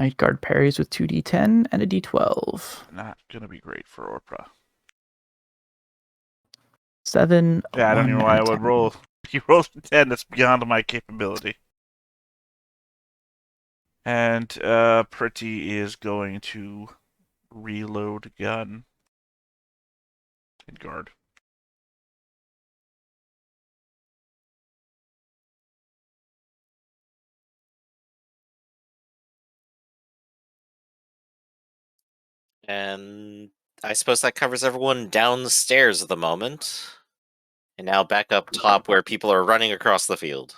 Night Guard parries with 2d10 and a d12. Not gonna be great for Orpra. 7. Yeah, I don't even know why I would roll. He rolled a 10. That's beyond my capability. And Pretty is going to reload gun and guard. And I suppose that covers everyone down the stairs at the moment. And now back up top where people are running across the field.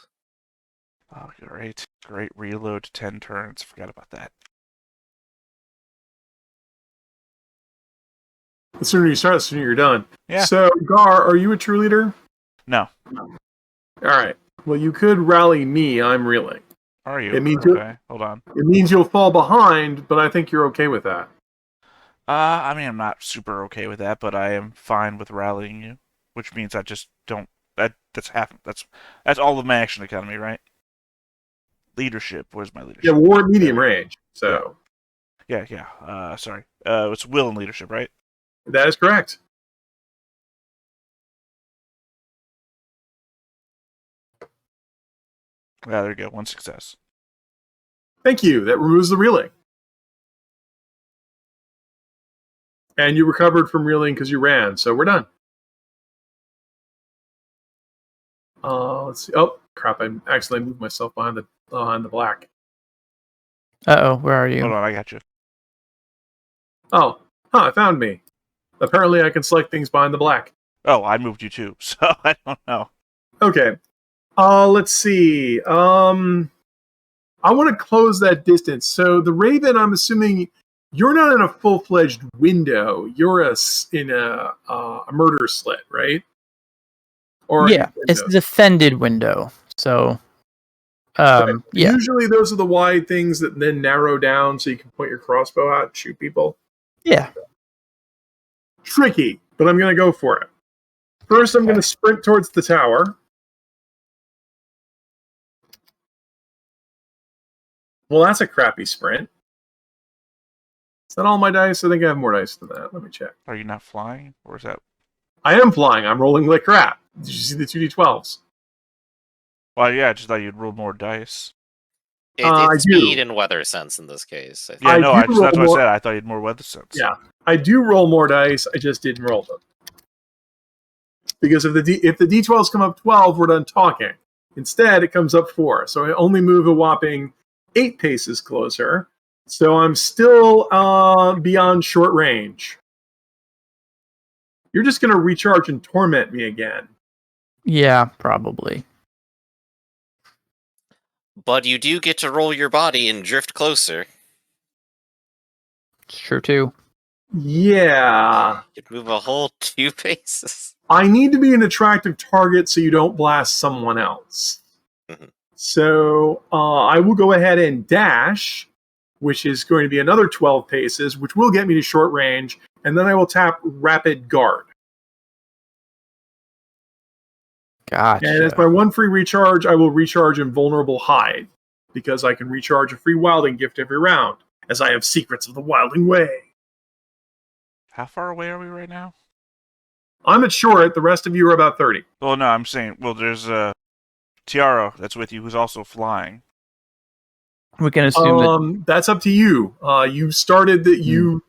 Oh, great. Great reload, 10 turns. Forgot about that. The sooner you start, the sooner you're done. Yeah. So, Gar, are you a true leader? No. All right. Well, you could rally me. I'm reeling. Are you? It means okay, hold on. It means you'll fall behind, but I think you're okay with that. I mean, I'm not super okay with that, but I am fine with rallying you, which means I just don't. That's half. That's all of my action economy, right? Leadership. Where's my leadership? Yeah, war at medium range. So. Yeah. Sorry. It's will and leadership, right? That is correct. Yeah, there you go. One success. Thank you. That removes the reeling. And you recovered from reeling because you ran, so we're done. Let's see. Oh, crap. I accidentally moved myself behind the black. Uh-oh, where are you? Hold on, I got you. Oh, it found me. Apparently I can select things behind the black. Oh, I moved you too, so I don't know. Okay. Let's see. I want to close that distance. So the Raven, I'm assuming you're not in a full-fledged window. You're in a murder slit, right? Or yeah, it's a defended window. So, yeah. Usually those are the wide things that then narrow down so you can point your crossbow out and shoot people. Yeah. Tricky, but I'm going to go for it. First, I'm going to sprint towards the tower. Well, that's a crappy sprint. Is that all my dice? I think I have more dice than that. Let me check. Are you not flying? Or is that... I am flying. I'm rolling like crap. Did you see the 2d12s? Well, yeah, I just thought you'd roll more dice. It's speed and weather sense in this case. Yeah, no, that's what I said. I thought you had more weather sense. Yeah, I do roll more dice. I just didn't roll them. Because if the d12s come up 12, we're done talking. Instead, it comes up 4. So I only move a whopping 8 paces closer. So I'm still beyond short range. You're just going to recharge and torment me again. Yeah, probably. But you do get to roll your body and drift closer. It's true, too. Yeah. You could move a whole 2 paces. I need to be an attractive target so you don't blast someone else. Mm-hmm. So I will go ahead and dash, which is going to be another 12 paces, which will get me to short range, and then I will tap Rapid Guard. Gotcha. And as my one free recharge, I will recharge Invulnerable Hide, because I can recharge a free Wilding Gift every round, as I have Secrets of the Wilding Way. How far away are we right now? I'm at short. The rest of you are about 30. Well, no, I'm saying, there's Tiara that's with you who's also flying. We can assume that's up to you. You started that you...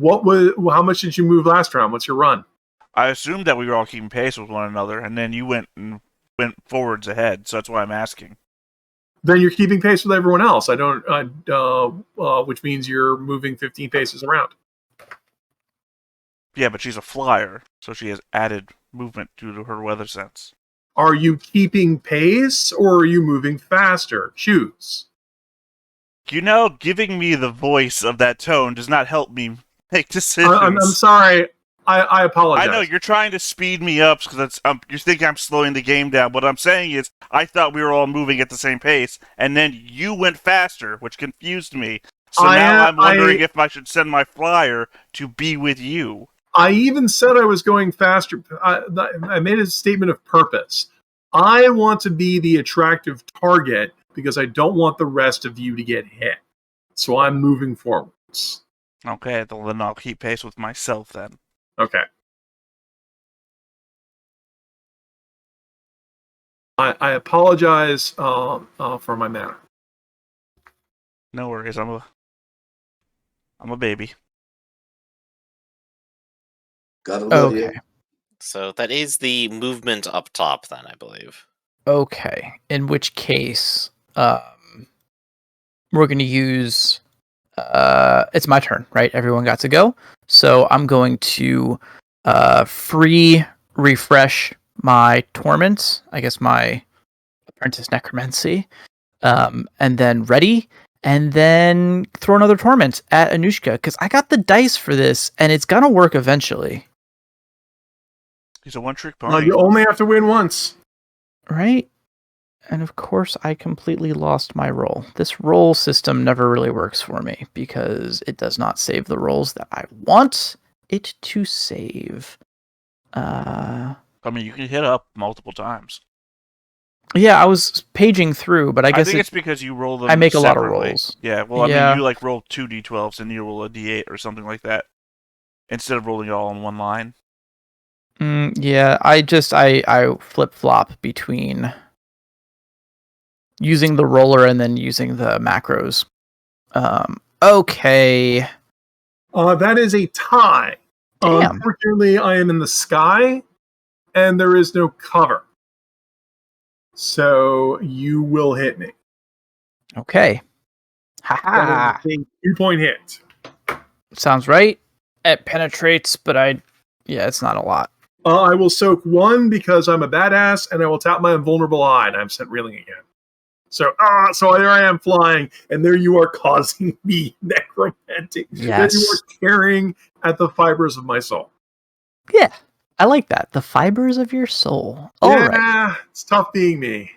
How much did you move last round? What's your run? I assumed that we were all keeping pace with one another, and then you went forwards ahead, so that's why I'm asking. Then you're keeping pace with everyone else. Which means you're moving 15 paces around. Yeah, but she's a flyer, so she has added movement due to her weather sense. Are you keeping pace, or are you moving faster? Choose. Giving me the voice of that tone does not help me make decisions. I'm sorry. I apologize. I know, you're trying to speed me up because you're thinking I'm slowing the game down. What I'm saying is, I thought we were all moving at the same pace, and then you went faster, which confused me. So now I'm wondering if I should send my flyer to be with you. I even said I was going faster. I made a statement of purpose. I want to be the attractive target because I don't want the rest of you to get hit. So I'm moving forwards. Okay, then I'll keep pace with myself then. Okay. I apologize for my manner. No worries, I'm a baby. Gotta love Okay. you. So that is the movement up top, then, I believe. Okay. In which case, we're going to use... it's my turn, right? Everyone got to go. So I'm going to free refresh my torment, I guess my apprentice necromancy, and then ready, and then throw another torment at Anushka, because I got the dice for this, and it's gonna work eventually. He's a one-trick pony. You only have to win once. Right? And of course, I completely lost my roll. This roll system never really works for me because it does not save the rolls that I want it to save. I mean, you can hit up multiple times. Yeah, I was paging through, but I guess think it's because you roll them I make a lot of separately. rolls. Yeah, well, I Yeah. mean, you like roll 2 d12s and you roll a d8 or something like that instead of rolling it all in one line. Yeah, I flip flop between using the roller and then using the macros. Okay. That is a tie. Damn. Unfortunately, I am in the sky, and there is no cover. So you will hit me. Okay. Haha. That is a 2-point hit. Sounds right. It penetrates, but it's not a lot. I will soak 1 because I'm a badass, and I will tap my invulnerable eye, and I'm sent reeling again. So there I am flying, and there you are causing me necromantic. Yes. There you are tearing at the fibers of my soul. Yeah, I like that. The fibers of your soul. All right. It's tough being me.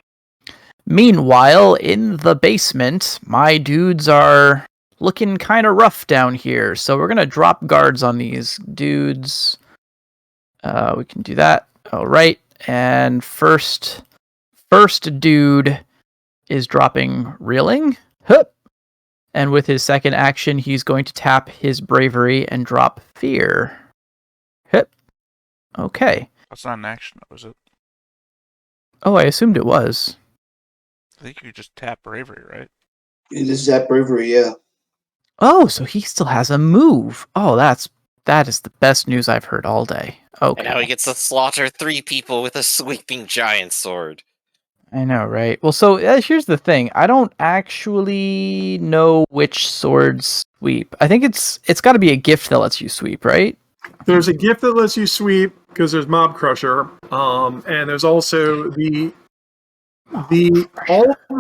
Meanwhile, in the basement, my dudes are looking kind of rough down here, so we're gonna drop guards on these dudes. We can do that. All right, and first dude is dropping reeling. Hup. And with his second action, he's going to tap his bravery and drop fear. Hup. Okay. That's not an action, though, is it? Oh, I assumed it was. I think you just tap bravery, right? It is that bravery, yeah. Oh, so he still has a move. Oh, that is the best news I've heard all day. Okay. And now he gets to slaughter 3 people with a sweeping giant sword. I know, right? Well, so here's the thing. I don't actually know which swords sweep. I think it's got to be a gift that lets you sweep, right? There's a gift that lets you sweep because there's Mob Crusher, and there's also all of the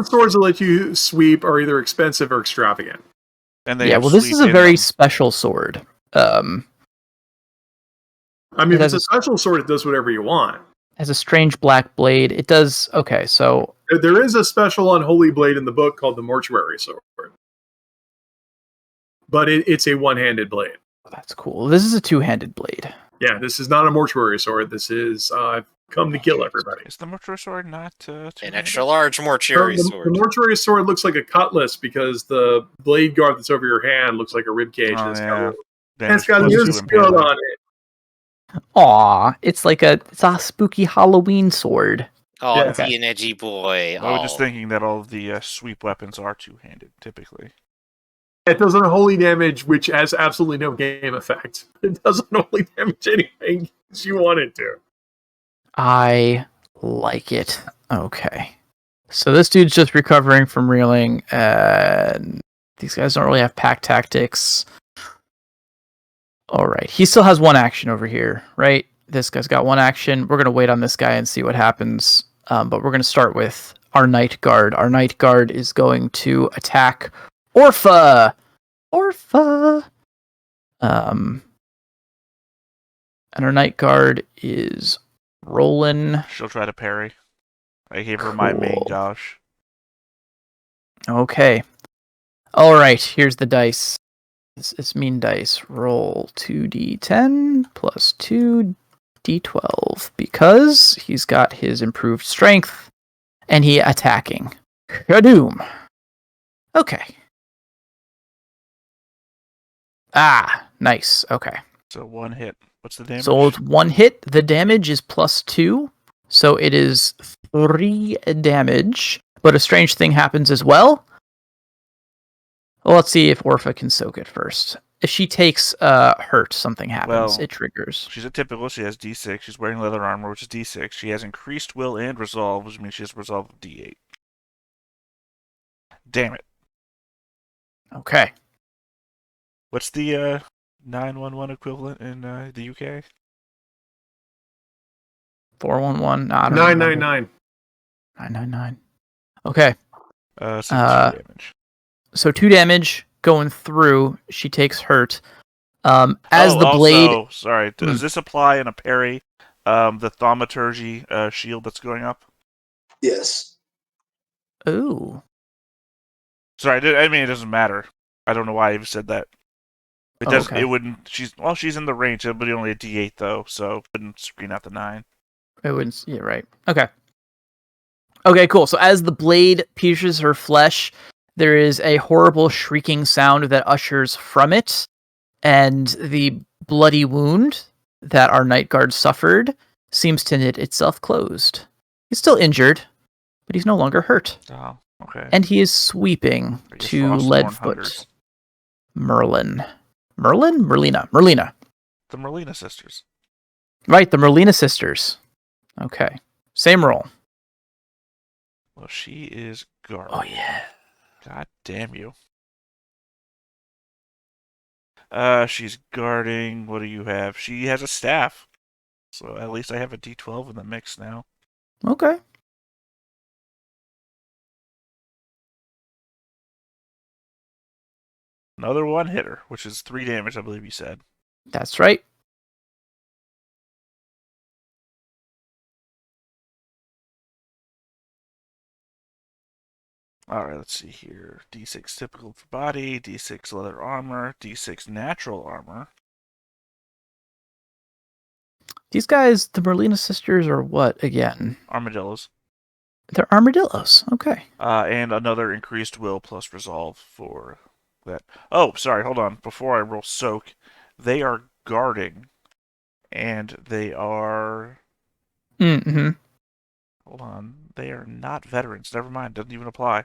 swords that let you sweep are either expensive or extravagant. And Yeah, well, this is a very special sword. I mean, if it's a special sword, it does whatever you want. Has a strange black blade. It does... Okay, so... There is a special unholy blade in the book called the Mortuary Sword. But it's a one-handed blade. That's cool. This is a two-handed blade. Yeah, this is not a Mortuary Sword. This is come to kill everybody. Is the Mortuary Sword not... an extra-large Mortuary Sword. The Mortuary Sword looks like a cutlass because the blade guard that's over your hand looks like a ribcage. Oh, It's got a new skill on it. Aw, it's a spooky Halloween sword. Oh, Yeah. be an edgy boy. I was just thinking that all of the sweep weapons are two-handed, typically. It does unholy damage, which has absolutely no game effect. It does unholy damage anything you want it to. I like it. Okay. So this dude's just recovering from reeling, and these guys don't really have pack tactics. Alright, he still has one action over here, right? This guy's got one action. We're going to wait on this guy and see what happens. But we're going to start with our Night Guard. Our Night Guard is going to attack Orpha! And our Night Guard is rolling. She'll try to parry. I gave her my main Cool. gosh. Okay. Alright, here's the dice. It's mean dice. Roll 2d10 plus 2d12 because he's got his improved strength and he attacking. Kadoom. Okay. Ah, nice. Okay. So 1 hit. What's the damage? So it's 1 hit. The damage is +2. So it is 3 damage. But a strange thing happens as well. Well, let's see if Orpha can soak it first. If she takes hurt, something happens. Well, It triggers. She's a typical. She has D6. She's wearing leather armor, which is D6. She has increased will and resolve, which means she has resolve of D8. Damn it. Okay. What's the 911 equivalent in the UK? 411. I don't 999. 999. Okay. So 2 damage. So 2 damage going through. She takes hurt. As the blade. Also, sorry. Does this apply in a parry? The thaumaturgy shield that's going up. Yes. Ooh. Sorry, I mean it doesn't matter. I don't know why you said that. It does. Okay. It wouldn't. She's in the range. It would be only a D8 though, so it wouldn't screen out the 9. It wouldn't. Yeah, right. Okay. Okay, cool. So as the blade pierces her flesh, there is a horrible shrieking sound that ushers from it, and the bloody wound that our night guard suffered seems to knit itself closed. He's still injured, but he's no longer hurt. Oh, okay. And he is sweeping I guess to Frostborn Leadfoot. hunters. Merlina. Merlina. The Merlina sisters. Right, the Merlina sisters. Okay. Same roll. Well, she is guarding. Oh, yeah. God damn you. She's guarding. What do you have? She has a staff. So at least I have a D12 in the mix now. Okay. Another 1-hitter, which is 3 damage, I believe you said. That's right. Alright, let's see here. D6 typical for body, D6 leather armor, D6 natural armor. These guys, the Merlina sisters, are what again? Armadillos. They're armadillos. Okay. And another increased will plus resolve for that. Oh, sorry, hold on. Before I roll soak, they are guarding. And they are... Mm-hmm. Hold on. They are not veterans. Never mind. Doesn't even apply.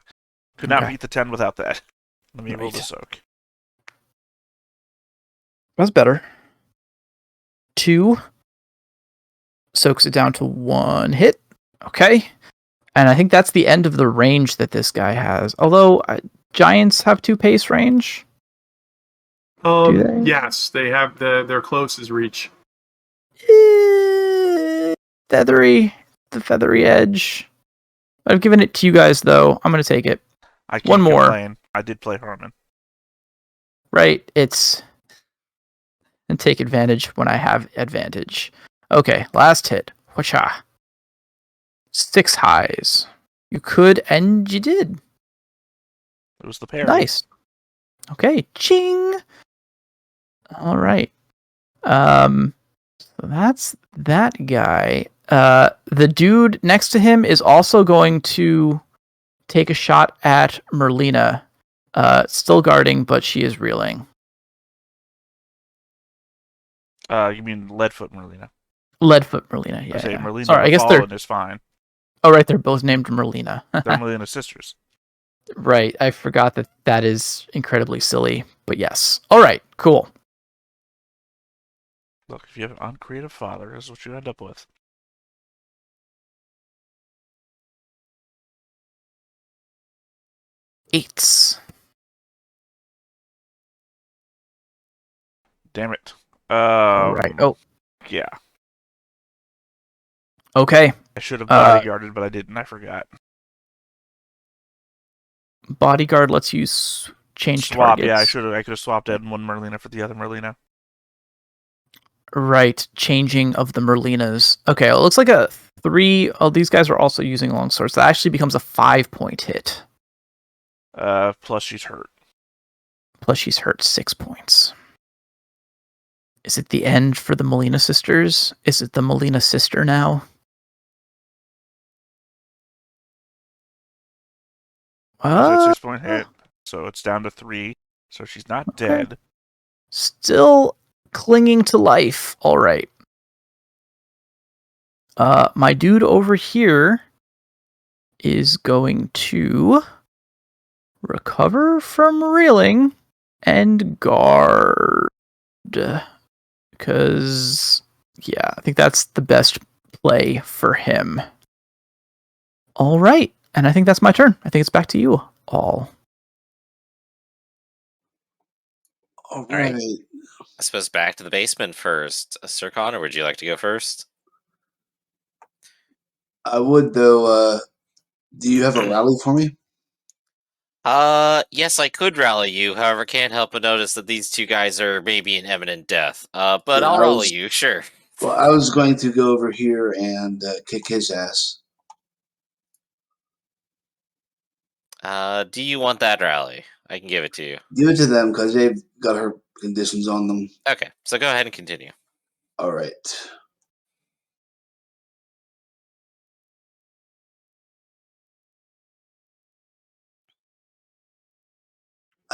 Could not beat the 10 without that. Let me roll the soak. That's better. 2. Soaks it down to 1 hit. Okay. And I think that's the end of the range that this guy has. Although, giants have 2 pace range. Do they? Yes, they have their closest reach. Feathery. The feathery edge. I've given it to you guys, though. I'm going to take it. I can't One more. complain. I did play Harmon. Right? It's... And take advantage when I have advantage. Okay, last hit. Whatcha? 6 highs. You could, and you did. It was the parry. Nice. Okay, ching! Alright. So that's that guy. The dude next to him is also going to take a shot at Merlina. Still guarding, but she is reeling. You mean Leadfoot Merlina? Leadfoot Merlina, yeah. I say yeah. Merlina Sorry, I guess they're... is fine. Oh, right, they're both named Merlina. They're Merlina sisters. Right, I forgot that is incredibly silly, but yes. Alright, cool. Look, if you have an uncreative father, this is what you end up with. Eights. Damn it. Alright, oh. Yeah. Okay. I should have bodyguarded, but I didn't. I forgot. Bodyguard lets you change Swap, targets. yeah, I could have swapped out one Merlina for the other Merlina. Right, changing of the Merlinas. Okay, well, it looks like a 3. Oh, these guys are also using longswords. That actually becomes a 5-point hit. Plus she's hurt. Plus she's hurt 6 points. Is it the end for the Molina sisters? Is it the Molina sister now? It's a 6-point hit, so it's down to 3. So she's not dead. Still clinging to life. All right. My dude over here is going to recover from reeling and guard. Because, yeah, I think that's the best play for him. All right. And I think that's my turn. I think it's back to you all. All right. right. I suppose back to the basement first. Sir Connor, would you like to go first? I would, though. Do you have a rally for me? Yes, I could rally you. However, can't help but notice that these two guys are maybe in imminent death. But Yeah, I'll rally you, sure. Well, I was going to go over here and kick his ass. Do you want that rally? I can give it to you. Give it to them because they've got her conditions on them. Okay, so go ahead and continue. All right.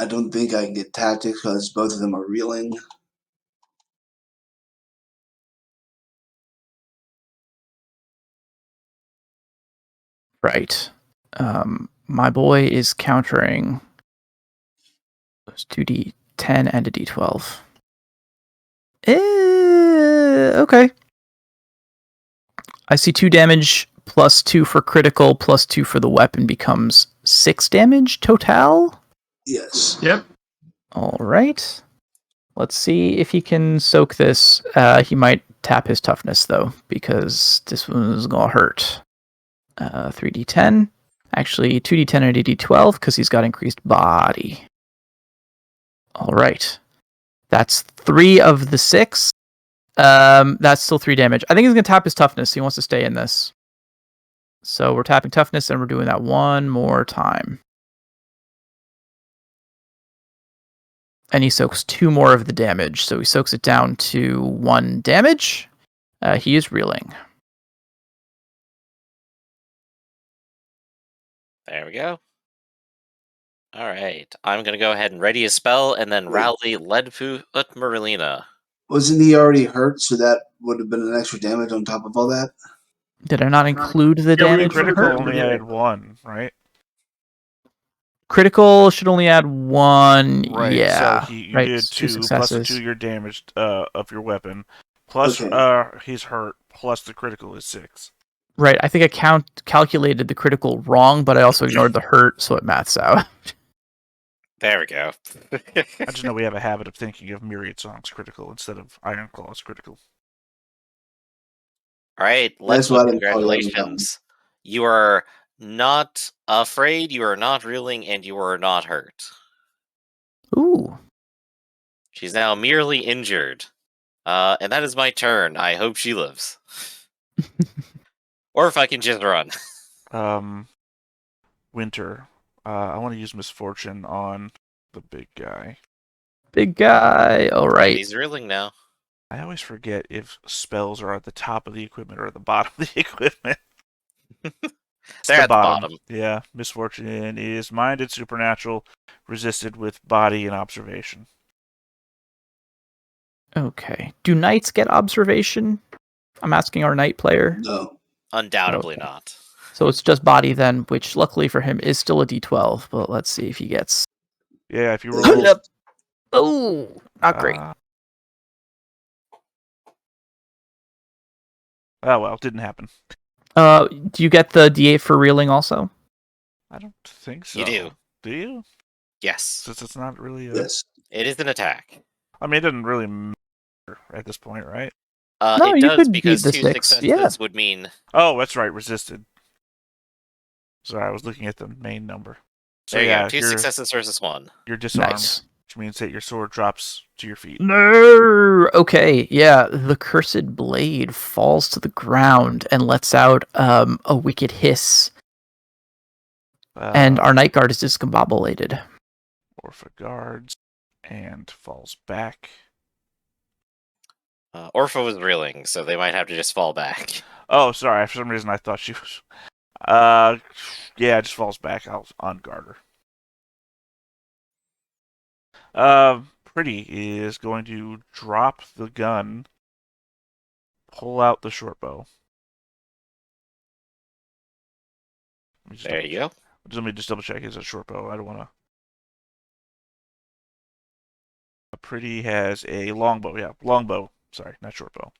I don't think I can get tactics because both of them are reeling. Right. My boy is countering those 2d10 and a d12. Okay. I see 2 damage plus 2 for critical plus 2 for the weapon becomes 6 damage total. Yes. Yep. All right. Let's see if he can soak this. He might tap his toughness though, because this one's gonna hurt. 3d10. Actually, 2d10 and a d12 because he's got increased body. All right. That's 3 of the 6. That's still 3 damage. I think he's going to tap his toughness. He wants to stay in this. So we're tapping toughness and we're doing that one more time. And he soaks 2 more of the damage. So he soaks it down to 1 damage. He is reeling. There we go. All right, I'm going to go ahead and ready a spell and then rally Leadfoot Marlena. Wasn't he already hurt? So that would have been an extra damage on top of all that? Did I not include the Yeah, we damage? included from Critical hurt? only added 1, right? Critical should only add 1. Right. Yeah. So you right. did 2 plus the successes. 2 you're damaged of your weapon, plus Okay. he's hurt, plus the critical is 6. Right. I think I calculated the critical wrong, but I also ignored the hurt, so it maths out. There we go. I just know we have a habit of thinking of Myriad Songs critical instead of Ironclaw's critical. All right, That's why I Leadfoot, didn't call you on that one. congratulations. You are not afraid, you are not reeling, and you are not hurt. Ooh. She's now merely injured. And that is my turn. I hope she lives. Or if I can just run. Winter. I want to use Misfortune on the big guy. Big guy. All right. He's reeling now. I always forget if spells are at the top of the equipment or at the bottom of the equipment. They're at the bottom. Yeah, Misfortune is minded, supernatural, resisted with body and observation. Okay. Do knights get observation? I'm asking our knight player. No. Undoubtedly Okay. not. So it's just body then, which luckily for him is still a d12, but let's see if he gets... Yeah, if you roll... Oh, not great. Oh, well, it didn't happen. Do you get the d8 for reeling also? I don't think so. You do. Do you? Yes. Since it's not really a... Yes. It is an attack. I mean, it doesn't really matter at this point, right? No, it you does could because beat the 2 6, successes yeah. would mean... Oh, that's right, resisted. Sorry, I was looking at the main number. So There you yeah, go. 2 successes versus 1. You're disarmed, Nice. which means that your sword drops to your feet. No. Okay, yeah. The cursed blade falls to the ground and lets out a wicked hiss, and our night guard is discombobulated. Orpha guards and falls back. Orpha was reeling, so they might have to just fall back. Oh, sorry. For some reason, I thought she was. Yeah, it just falls back. I'll unguard her. Pretty is going to drop the gun, pull out the short bow. There you go. Let me just double check. Is it a short bow? I don't want to. Pretty has a longbow. Yeah, longbow. Sorry, not short bow.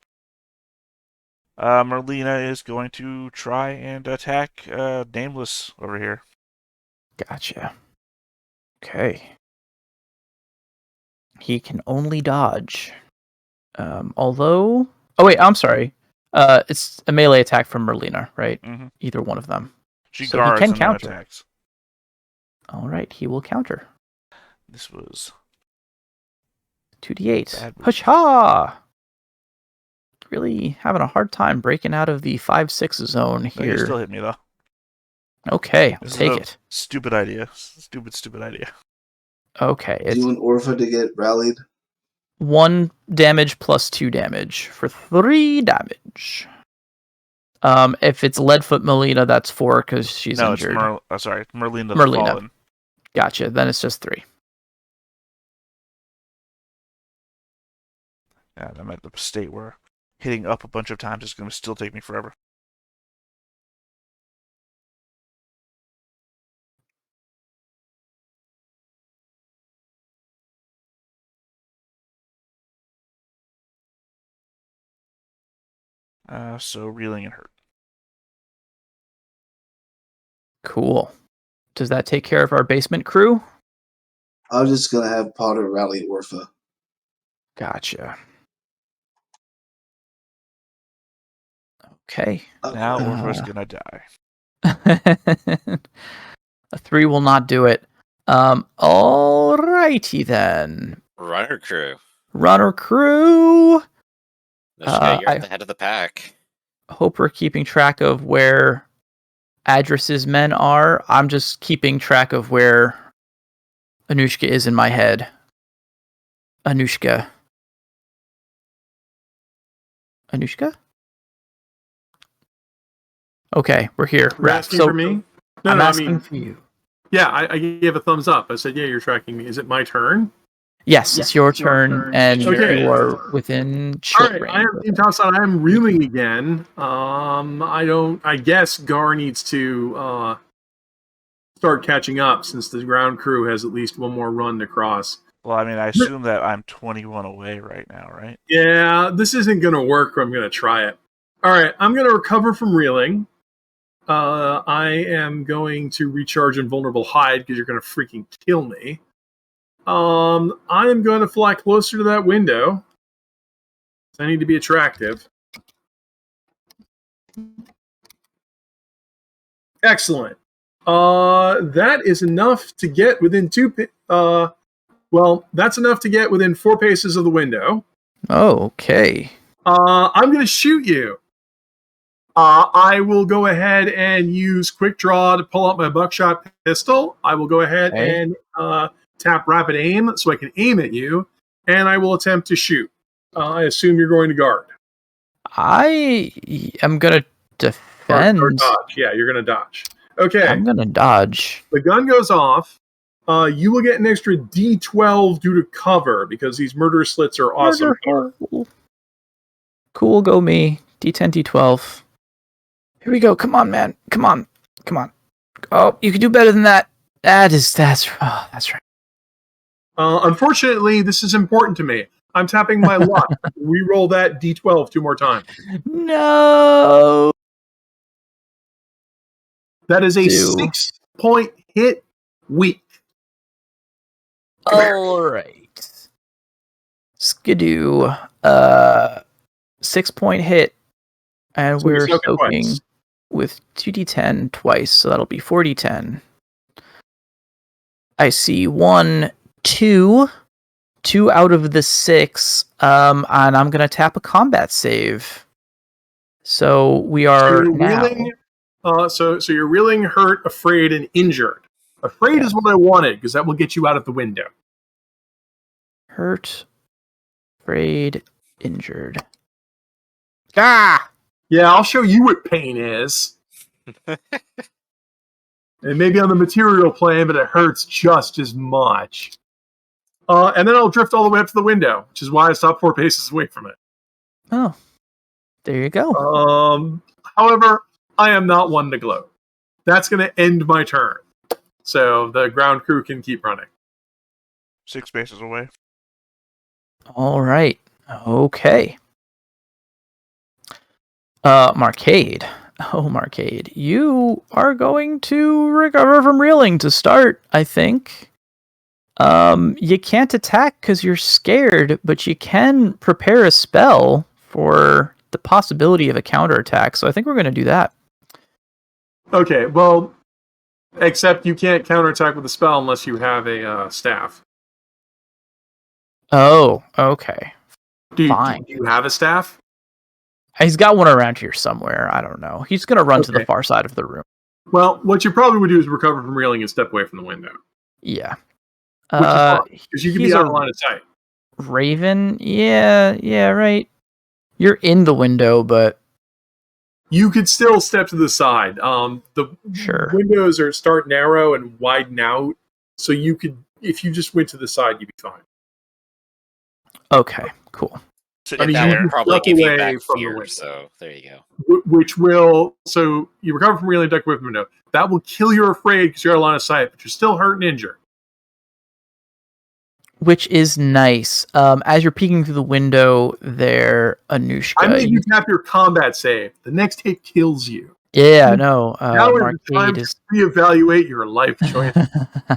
Merlina is going to try and attack Nameless over here. Gotcha. Okay. He can only dodge. Although... Oh, wait, I'm sorry. It's a melee attack from Merlina, right? Mm-hmm. Either one of them. She So guards he can and then counter. attacks. All right, he will counter. This was 2d8. Hush-ha! Really having a hard time breaking out of the 5-6 zone No, you here. still hit me though. Okay, I'll This take is a it. Stupid idea. Stupid idea. Okay, Do it's you want Orpha to get rallied? 1 damage plus 2 damage for 3 damage. If it's Leadfoot Melina, that's 4 because she's injured. It's Merlina the Merlina. Fallen. Gotcha. Then it's just 3. Yeah, I'm at the state where hitting up a bunch of times is going to still take me forever. So reeling and hurt. Cool. Does that take care of our basement crew? I'm just gonna have Potter rally Orpha. Gotcha. Okay. Now Okay. Orpha's going to die. A 3 will not do it. Alrighty then. Runner crew. Runner crew. Mishka, you're I- at the head of the pack. Hope we're keeping track of where Address's men are. I'm just keeping track of where Anushka is in my head. Anushka? Okay, we're here. You're asking for me? No, I'm no, asking I mean, for you. yeah, I gave a thumbs up. I said, yeah, you're tracking me. Is it my turn? Yes, it's your turn, and Okay. you are within All short right, range. I am Team Tassan. I am reeling again. I guess Gar needs to start catching up since the ground crew has at least one more run to cross. Well, I mean, I assume that I'm 21 away right now, right? Yeah, this isn't going to work, or I'm going to try it. All right, I'm going to recover from reeling. I am going to recharge invulnerable hide because you're going to freaking kill me. I am going to fly closer to that window. I need to be attractive. Excellent. That is enough to get within that's enough to get within 4 paces of the window. Oh, okay. I'm going to shoot you. I will go ahead and use quick draw to pull out my buckshot pistol. I will go ahead and tap rapid aim so I can aim at you, and I will attempt to shoot. I assume you're going to guard. I am gonna defend. Or dodge. Yeah, you're going to dodge. Okay. I'm gonna dodge. The gun goes off. You will get an extra D12 due to cover because these murder slits are awesome. Cool, go me. D10, D12. Here we go. Come on, man. Come on. Oh, you can do better than that. That's right. Unfortunately, this is important to me. I'm tapping my luck. Reroll that D12 2 more times. No. That is a 2. 6-point hit weak. All right. Skidoo. 6-point hit. And So we're soak it soaking twice. with 2d10 twice, so that'll be 4d10. I see 1, 2. 2 out of the 6. And I'm going to tap a combat save. So we are you're now... reeling, so you're reeling, hurt, afraid, and injured. Afraid is what I wanted, because that will get you out of the window. Hurt, afraid, injured. Ah! Yeah, I'll show you what pain is. And maybe on the material plane, but it hurts just as much. And then I'll drift all the way up to the window, which is why I stopped 4 paces away from it. Oh, there you go. However, I am not one to gloat. That's going to end my turn. So the ground crew can keep running. 6 paces away. All right. Okay. Marcade. Oh, Marcade. You are going to recover from reeling to start, I think. You can't attack because you're scared, but you can prepare a spell for the possibility of a counterattack. So I think we're going to do that. Okay, well, except you can't counterattack with a spell unless you have a staff. Oh, okay. Do Fine. you have a staff? He's got one around here somewhere. I don't know. He's going to run to the Okay. far side of the room. Well, what you probably would do is recover from reeling and step away from the window. Yeah. Which is fine, because you can he's be out a of line of sight. Raven? Yeah, right. You're in the window, but... You could still step to the side. The Sure. windows start narrow and widen out, so you could, if you just went to the side, you'd be fine. Okay, cool. Sit I mean, That you would can probably duck give you away back from the fear, window. so there you go. Which will, so you recover from reeling, duck away from the window. That will kill your afraid because you're out of line of sight, but you're still hurt and injured. Which is nice. As you're peeking through the window there, Anushka... I made you tap your combat save. The next hit kills you. Yeah, no. Now is the time Marcade is... to reevaluate your life choices.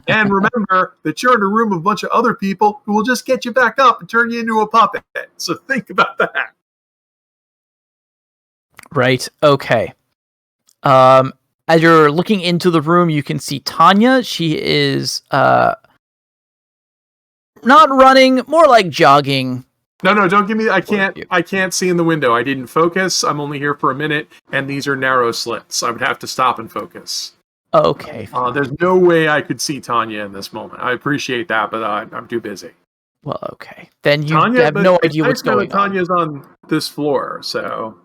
And remember that you're in a room with a bunch of other people who will just get you back up and turn you into a puppet. So think about that. Right, okay. As you're looking into the room, you can see Tanya. She is not running, more like jogging. No, don't give me. I can't see in the window. I didn't focus. I'm only here for a minute, and these are narrow slits. I would have to stop and focus. Okay. There's no way I could see Tanya in this moment. I appreciate that, but I'm too busy. Well, okay. Then you Tanya, have but no it's idea what's nice to know going that on. Tanya's on this floor, so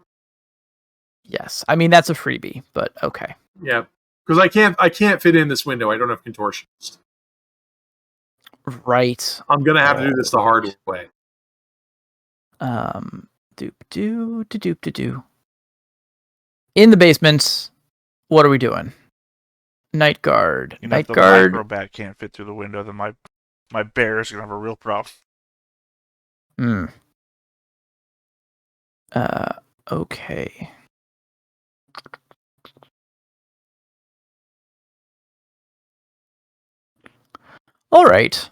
Yes. I mean, that's a freebie, but okay. yeah. Because I can't fit in this window. I don't have contortionist. Right. I'm gonna have to do this the hard way. Doop-doo. In the basement, what are we doing? Night guard. You know, Night if the guard. microbat can't fit through the window, then my bear is gonna have a real problem. Okay. All right.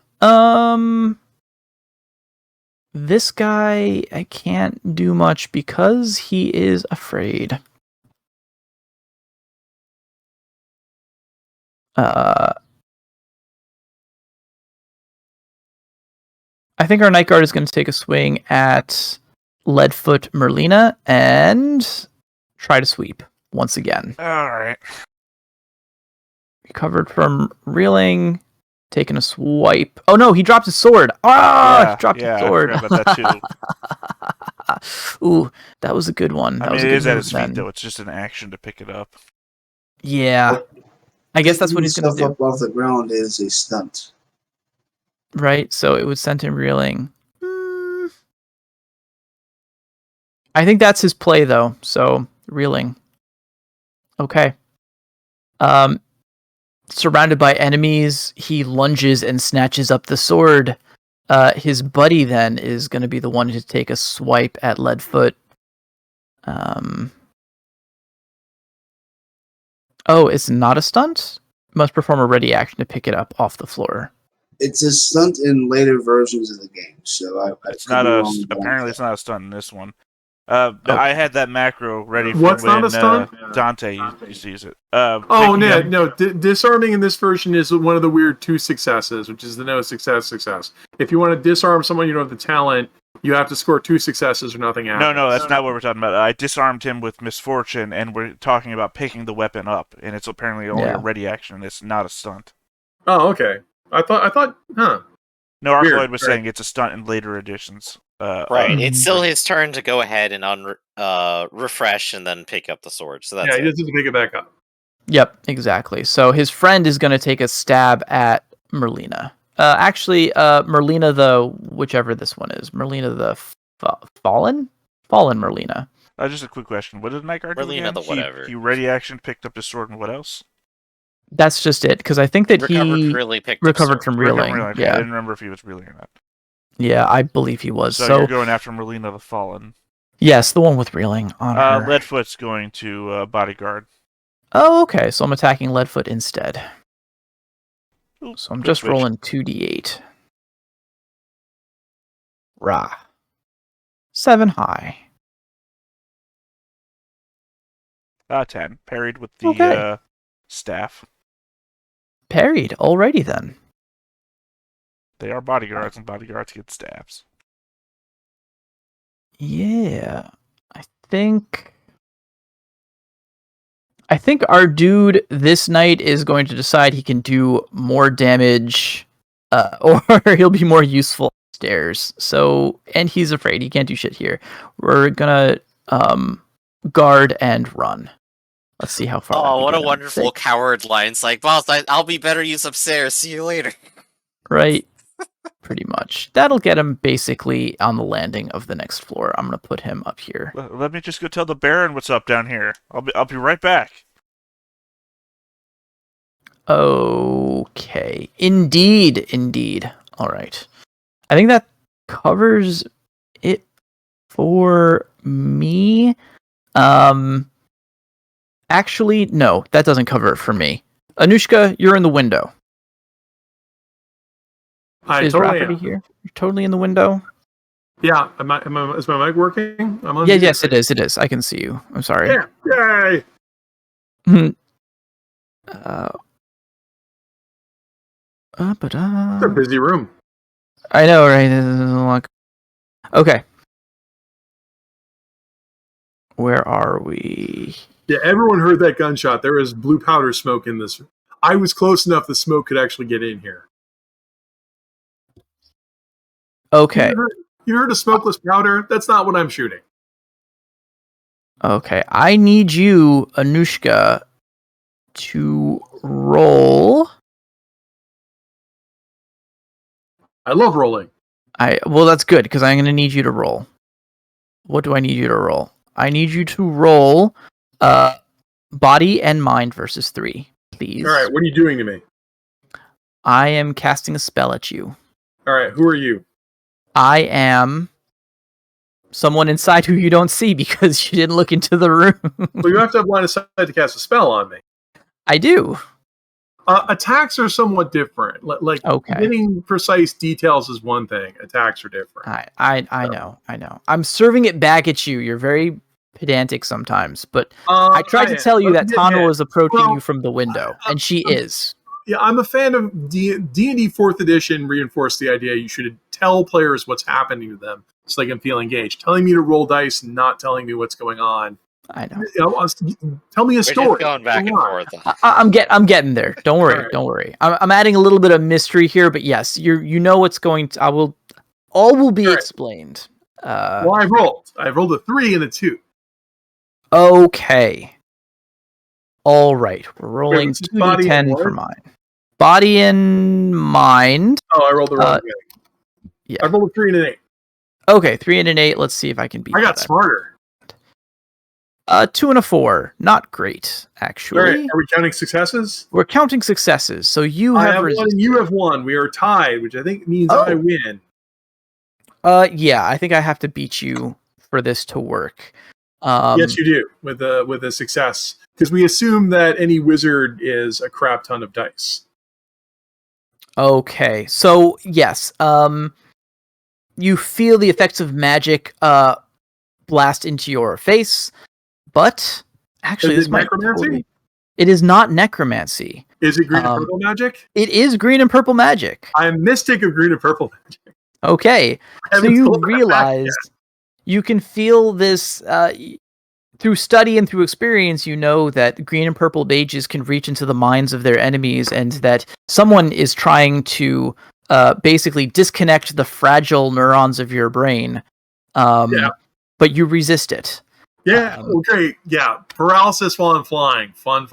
This guy, I can't do much because he is afraid. I think our night guard is going to take a swing at Leadfoot Merlina and try to sweep once again. All right. Recovered from reeling, taking a swipe. Oh no, he dropped his sword. He dropped his sword. I forgot about that too. Ooh, that was a good one. That I was mean, a it good is at move his then. feet though. It's just an action to pick it up. Yeah. I guess that's what he's going to Stuff do. up off the ground is a stunt. Right, so it would send him reeling. I think that's his play, though. So, reeling. Okay. Surrounded by enemies, he lunges and snatches up the sword. His buddy, then, is going to be the one to take a swipe at Leadfoot. Oh, it's not a stunt? Must perform a ready action to pick it up off the floor. It's a stunt in later versions of the game, so It's not apparently it's not a stunt in this one. I had that macro ready for What's when not a stunt? Dante used to use it. Disarming in this version is one of the weird 2 successes, which is the no success. If you want to disarm someone you don't have the talent, you have to score 2 successes or nothing happens. No, that's not what we're talking about. I disarmed him with misfortune, and we're talking about picking the weapon up, and it's apparently only a ready action. It's not a stunt. Oh, okay. I thought, huh. No, Weird, Arcloid was saying it's a stunt in later editions. Right, it's still his turn to go ahead and refresh and then pick up the sword. So that's he just has to pick it back up. Yep, exactly. So his friend is going to take a stab at Merlina. Actually, Merlina whichever this one is. Merlina the Fallen Merlina. Just a quick question. What did Night Guard do Merlina again? the whatever. He ready action, picked up his sword, and what else? That's just it, because I think that recovered from reeling. Okay, Yeah. I didn't remember if he was reeling or not. Yeah, I believe he was. So you're going after Merlina the Fallen. Yes, the one with reeling on her. Leadfoot's going to bodyguard. Oh, okay. So I'm attacking Leadfoot instead. Ooh, So I'm just rolling 2d8. Rah. 7 high. 10. Parried with the staff. Parried. Alrighty then. They are bodyguards, and bodyguards get staffs. Yeah. I think our dude this night is going to decide he can do more damage, or he'll be more useful upstairs. So, and he's afraid he can't do shit here. We're gonna guard and run. Let's see how far. Oh, what a wonderful coward line! It's like, boss, I'll be better use upstairs. See you later. Right. Pretty much. That'll get him basically on the landing of the next floor. I'm gonna put him up here. Let me just go tell the Baron what's up down here. I'll be right back. Okay. Indeed. All right. I think that covers it for me. Actually, no, that doesn't cover it for me. Anushka, you're in the window. I Is totally Rafferty am. here? You're totally in the window? Yeah, is my mic working? I'm on Yes, it is. I can see you. I'm sorry. Yeah, yay! It's It's a busy room. I know, right? Okay. Where are we? Yeah, everyone heard that gunshot. There was blue powder smoke in this. I was close enough the smoke could actually get in here. Okay. You heard a smokeless powder? That's not what I'm shooting. Okay. I need you, Anushka, to roll. I love rolling. Well, that's good, because I'm going to need you to roll. What do I need you to roll? I need you to roll body and mind versus 3, please. All right, what are you doing to me? I am casting a spell at you. All right, who are you? I am someone inside who you don't see because you didn't look into the room. Well, you have to have line of sight to cast a spell on me. I do. Attacks are somewhat different. Getting precise details is one thing. Attacks are different. I know. I'm serving it back at you. You're very pedantic sometimes, but I tried to tell you that Tano is approaching you from the window, and she is. Yeah, I'm a fan of D&D 4th edition reinforced the idea you should tell players what's happening to them so they can feel engaged. Telling me to roll dice and not telling me what's going on. I know. Tell me a story. Just going back and forth. I'm getting there. Don't worry. Right. Don't worry. I'm adding a little bit of mystery here, but yes, you know what's going to. All will be explained. Well, I rolled a 3 and a 2. Okay. All right. We're rolling 2d10 for mine. Body and mind. Oh, I rolled the wrong thing. Yeah. I rolled a 3 and an 8. Okay, 3 and an 8. Let's see if I can beat that. I got smarter. 2 and a 4. Not great, actually. All right. Are we counting successes? We're counting successes. So you have 1 and you have 1. We are tied, which I think means I win. Yeah, I think I have to beat you for this to work. Yes, you do with a success, because we assume that any wizard is a crap ton of dice. Okay, so yes, you feel the effects of magic blast into your face, but actually, is it necromancy? It is not necromancy. Is it green and purple magic? It is green and purple magic. I am mystic of green and purple magic. Okay, so you realize you can feel this through study and through experience. You know that green and purple mages can reach into the minds of their enemies, and that someone is trying to basically disconnect the fragile neurons of your brain. But you resist it. Yeah, great. Yeah, paralysis while I'm flying. Fun.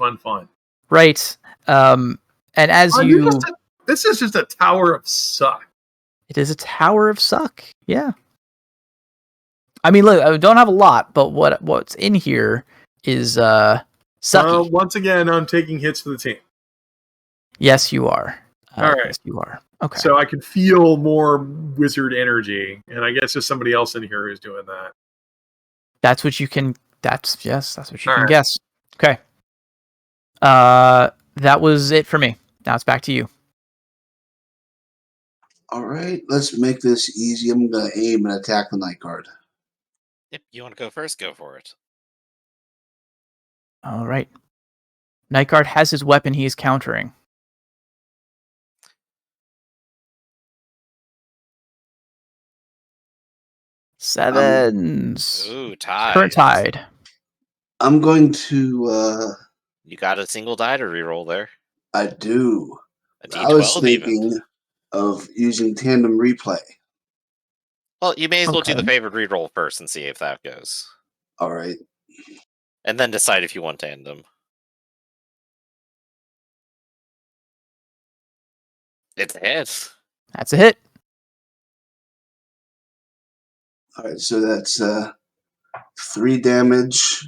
Right. And as This is just a tower of suck. It is a tower of suck. Yeah. I mean, look, I don't have a lot, but what's in here is sucky. Once again, I'm taking hits for the team. Yes, you are. All right. Yes, you are. Okay. So I can feel more wizard energy, and I guess there's somebody else in here who's doing that. That's what you can. That's what you All can right. guess. Okay. That was it for me. Now it's back to you. All right, let's make this easy. I'm gonna aim and attack the night guard. Yep, you want to go first? Go for it. All right. Night Guard has his weapon he is countering. Sevens. Ooh, tied. Current tide. I'm going to. You got a single die to reroll there. I do. A I was D12 even. thinking of using tandem replay. Well, you may as well do the Okay. favored reroll first and see if that goes. All right. And then decide if you want tandem. It's a hit. That's a hit. All right, so that's 3 damage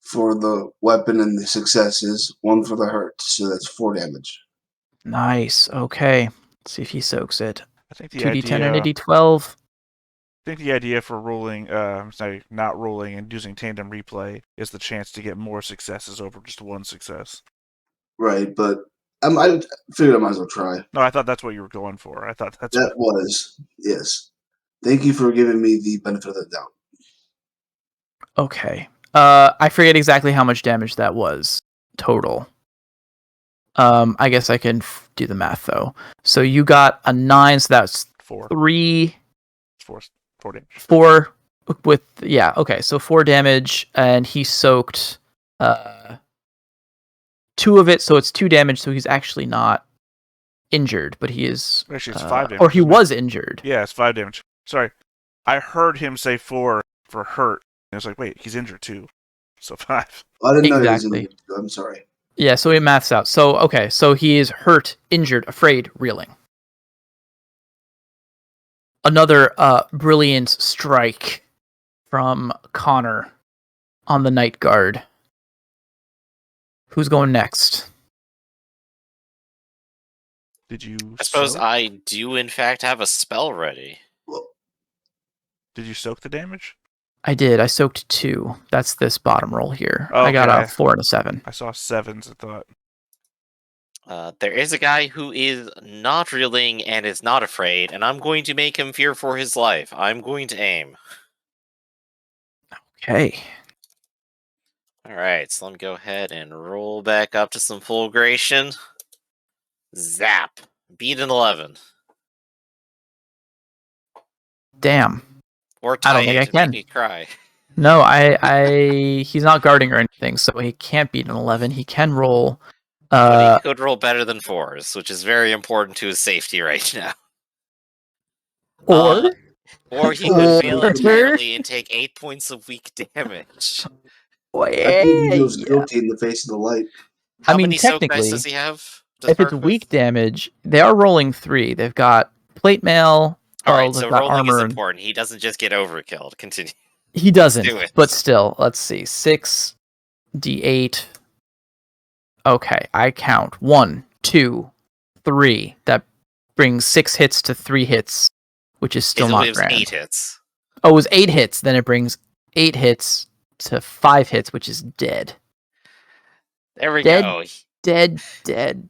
for the weapon and the successes, 1 for the hurt, so that's 4 damage. Nice. Okay. Let's see if he soaks it. I think the 2d10 idea. and a d12. I think the idea for rolling, not rolling and using tandem replay is the chance to get more successes over just one success. Right, but I figured I might as well try. No, I thought that's what you were going for. I thought that's That was, yes. Thank you for giving me the benefit of the doubt. Okay. I forget exactly how much damage that was total. I guess I can do the math though. So you got a 9, so that's 4. 3, 4 damage. 4 with okay, so 4 damage, and he soaked 2 of it, so it's 2 damage. So he's actually not injured, but he is. Actually, it's 5 damage. Or he isn't it? was injured. Yeah, it's 5 damage. Sorry, I heard him say 4 for hurt. And I was like, wait, he's injured too. So 5. I didn't know he was Exactly. injured. I'm sorry. Yeah, so he maths out. So okay, so he is hurt, injured, afraid, reeling. Another brilliant strike from Connor on the Night Guard. Who's going next? Did you? I suppose soak? I do, in fact, have a spell ready. Well, Did you soak the damage? I did. I soaked 2. That's this bottom roll here. Oh, I got a okay. 4 and a 7. I saw 7s. I thought. There is a guy who is not reeling and is not afraid, and I'm going to make him fear for his life. I'm going to aim. Okay. Alright, so let me go ahead and roll back up to some fulgration. Zap. Beat an 11. Damn. Or I tie don't think it I to can. make me cry. No, he's not guarding or anything, so he can't beat an 11. He can roll. But he could roll better than 4s, which is very important to his safety right now. Or Or he could fail Or- entirely and take 8 points of weak damage. I think he was yeah. guilty in the face of the light. How I mean, many soak dice technically, does he have? to if it's start with? weak damage, they are rolling 3. They've got plate mail. Alright, they've so got rolling is armor. important. He doesn't just get overkilled. Continue. He doesn't, do it. but still, let's see. 6 d8. Okay, I count 1, 2, 3. That brings 6 hits to 3 hits, which is still It not was grand. 8 hits. Oh, it was 8 hits. Then it brings 8 hits to 5 hits, which is dead. There we Dead. go. Dead.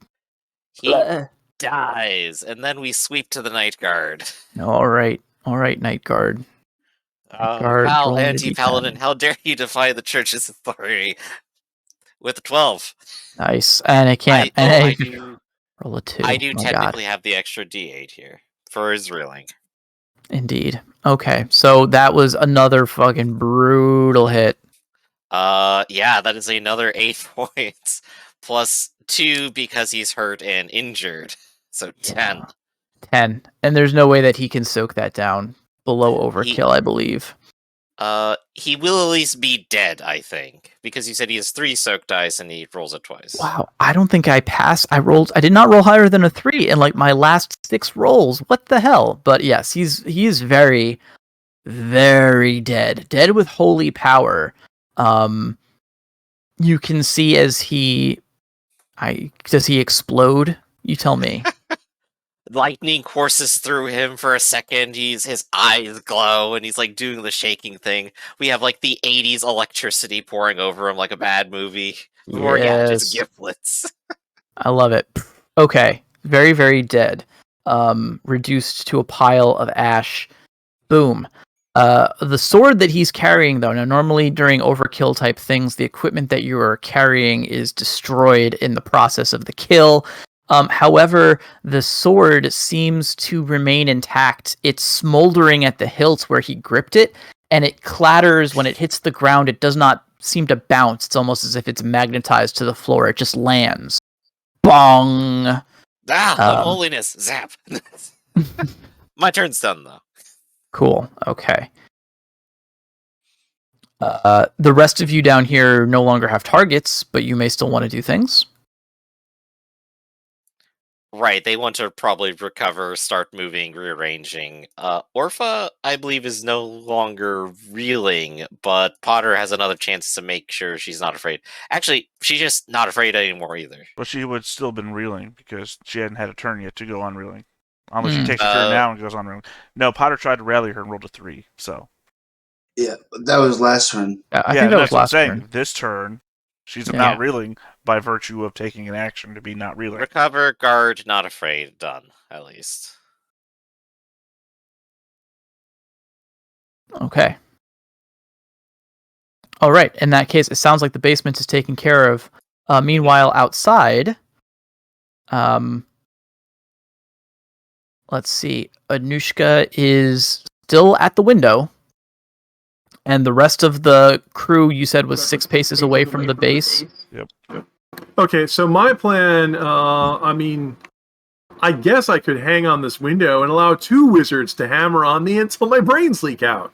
He Ugh. dies, and then we sweep to the Night Guard. All right, Night Guard. Guard, Foul rolling the anti-paladin, D10. how dare you defy the church's authority? With a 12. Nice, and it can't. I do, Roll a 2. I do My technically God. have the extra D8 here for his reeling. Indeed. Okay, so that was another fucking brutal hit. Yeah, that is another 8 points. Plus 2 because he's hurt and injured. So 10. Yeah. 10. And there's no way that he can soak that down below overkill, I believe. He will at least be dead, I think, because you said he has 3 soak dice and he rolls it twice. Wow, I don't think I passed. I did not roll higher than a 3 in like my last 6 rolls. What the hell? But yes, he is very, very dead. Dead with holy power. You can see as does he explode? You tell me. Lightning courses through him for a second. His eyes glow, and he's like doing the shaking thing. We have like the 80s electricity pouring over him like a bad movie. More gadgets, giflets. I love it. Okay, very, very dead. Reduced to a pile of ash. Boom. The sword that he's carrying, though, now normally during overkill type things, the equipment that you are carrying is destroyed in the process of the kill. However, the sword seems to remain intact. It's smoldering at the hilt where he gripped it, and it clatters when it hits the ground. It does not seem to bounce. It's almost as if it's magnetized to the floor. It just lands. Bong! Unholiness! Zap! My turn's done, though. Cool. Okay. The rest of you down here no longer have targets, but you may still want to do things. Right, they want to probably recover, start moving, rearranging. Orpha, I believe, is no longer reeling, but Potter has another chance to make sure she's not afraid. Actually, she's just not afraid anymore either. But she would still been reeling because she hadn't had a turn yet to go on reeling. Unless she takes a turn now and goes on reeling. No, Potter tried to rally her and rolled a 3, so. Yeah, that was last turn. I think that was last turn. This turn, she's not reeling by virtue of taking an action to be not reeling. Recover, guard, not afraid. Done, at least. Okay. All right. In that case, it sounds like the basement is taken care of. Meanwhile, outside, let's see. Anushka is still at the window. And the rest of the crew, you said, was 6 paces away from the base? Yep. Okay, so my plan, I guess I could hang on this window and allow 2 wizards to hammer on me until my brains leak out.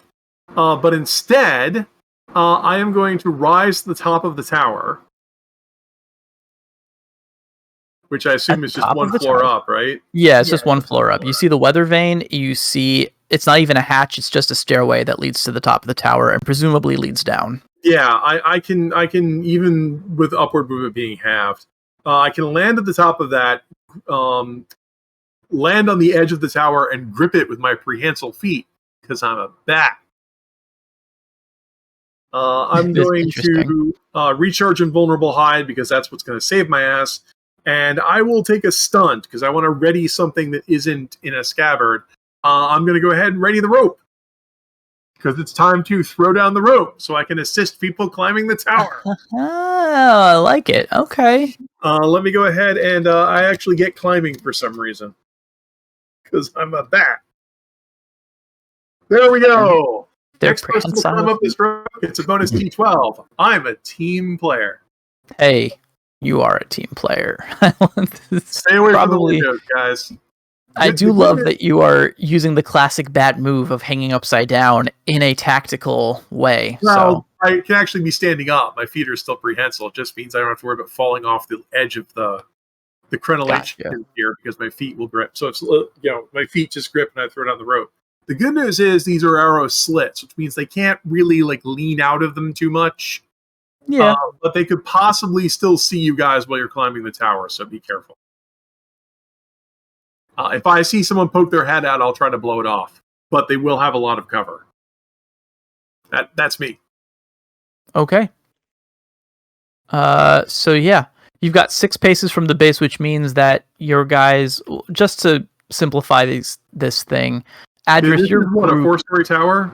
But instead, I am going to rise to the top of the tower. Which I assume is just 1 floor up, right? Yeah, it's just 1 floor up. You see the weather vane, you see it's not even a hatch, it's just a stairway that leads to the top of the tower and presumably leads down. Yeah, I can even with upward movement being halved, I can land at the top of that, land on the edge of the tower and grip it with my prehensile feet because I'm a bat. I'm going to recharge invulnerable hide because that's what's going to save my ass. And I will take a stunt because I want to ready something that isn't in a scabbard. I'm going to go ahead and ready the rope because it's time to throw down the rope so I can assist people climbing the tower. I like it. Okay. Let me go ahead and I actually get climbing for some reason because I'm a bat. There we go. Next person to climb up this rope gets a bonus D12. I'm a team player. Hey. You are a team player. Stay away from the windows, guys. I do love that you are using the classic bat move of hanging upside down in a tactical way. Well, I can actually be standing up. My feet are still prehensile. It just means I don't have to worry about falling off the edge of the crenellation here because my feet will grip. So it's my feet just grip and I throw down the rope. The good news is these are arrow slits, which means they can't really lean out of them too much. Yeah, but they could possibly still see you guys while you're climbing the tower, so be careful. If I see someone poke their head out, I'll try to blow it off. But they will have a lot of cover. That's me. Okay. So yeah, you've got 6 paces from the base, which means that your guys, just to simplify this thing, Adris, you're a 4-story tower?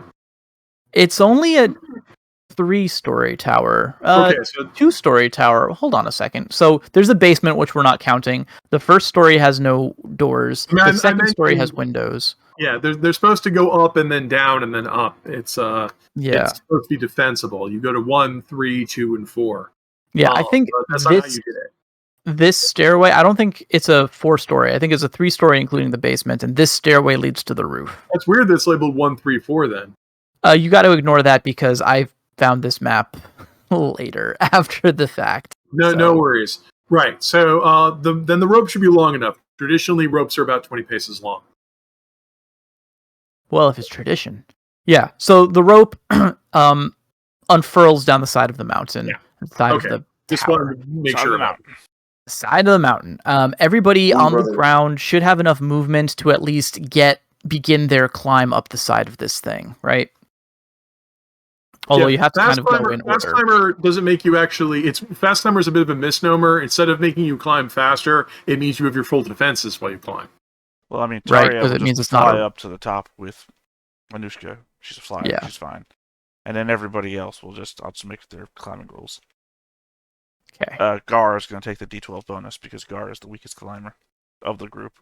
It's only a 3-story tower. Okay, so 2-story tower. Hold on a second. So there's a basement, which we're not counting. The first story has no doors. The second story has windows. Yeah, they're supposed to go up and then down and then up. It's supposed to be defensible. You go to 1, 3, 2, and 4. Yeah, I think that's not how you did it. This stairway, I don't think it's a 4-story. I think it's a 3-story, including the basement, and this stairway leads to the roof. That's weird. That's labeled 1, 3, 4. Then You got to ignore that because I found this map later after the fact. No worries. Right. So then the rope should be long enough. Traditionally, ropes are about 20 paces long. Well, if it's tradition. Yeah. So the rope unfurls down the side of the mountain. Yeah. Side Okay. of the Just tower. wanted to make Side sure of the about mountain. Side of the mountain. Everybody One on the brother. ground should have enough movement to at least begin their climb up the side of this thing, right? Although you have to kind of go in Fast order. climber doesn't make you actually. Fast climber is a bit of a misnomer. Instead of making you climb faster, it means you have your full defenses while you climb. Well, I mean, Right, Taria 'cause will it means just it's not fly a- up to the top with Anushka. She's a flyer. Yeah. She's fine. And then everybody else will I'll just make their climbing rolls. Okay. Gar is going to take the D12 bonus because Gar is the weakest climber of the group.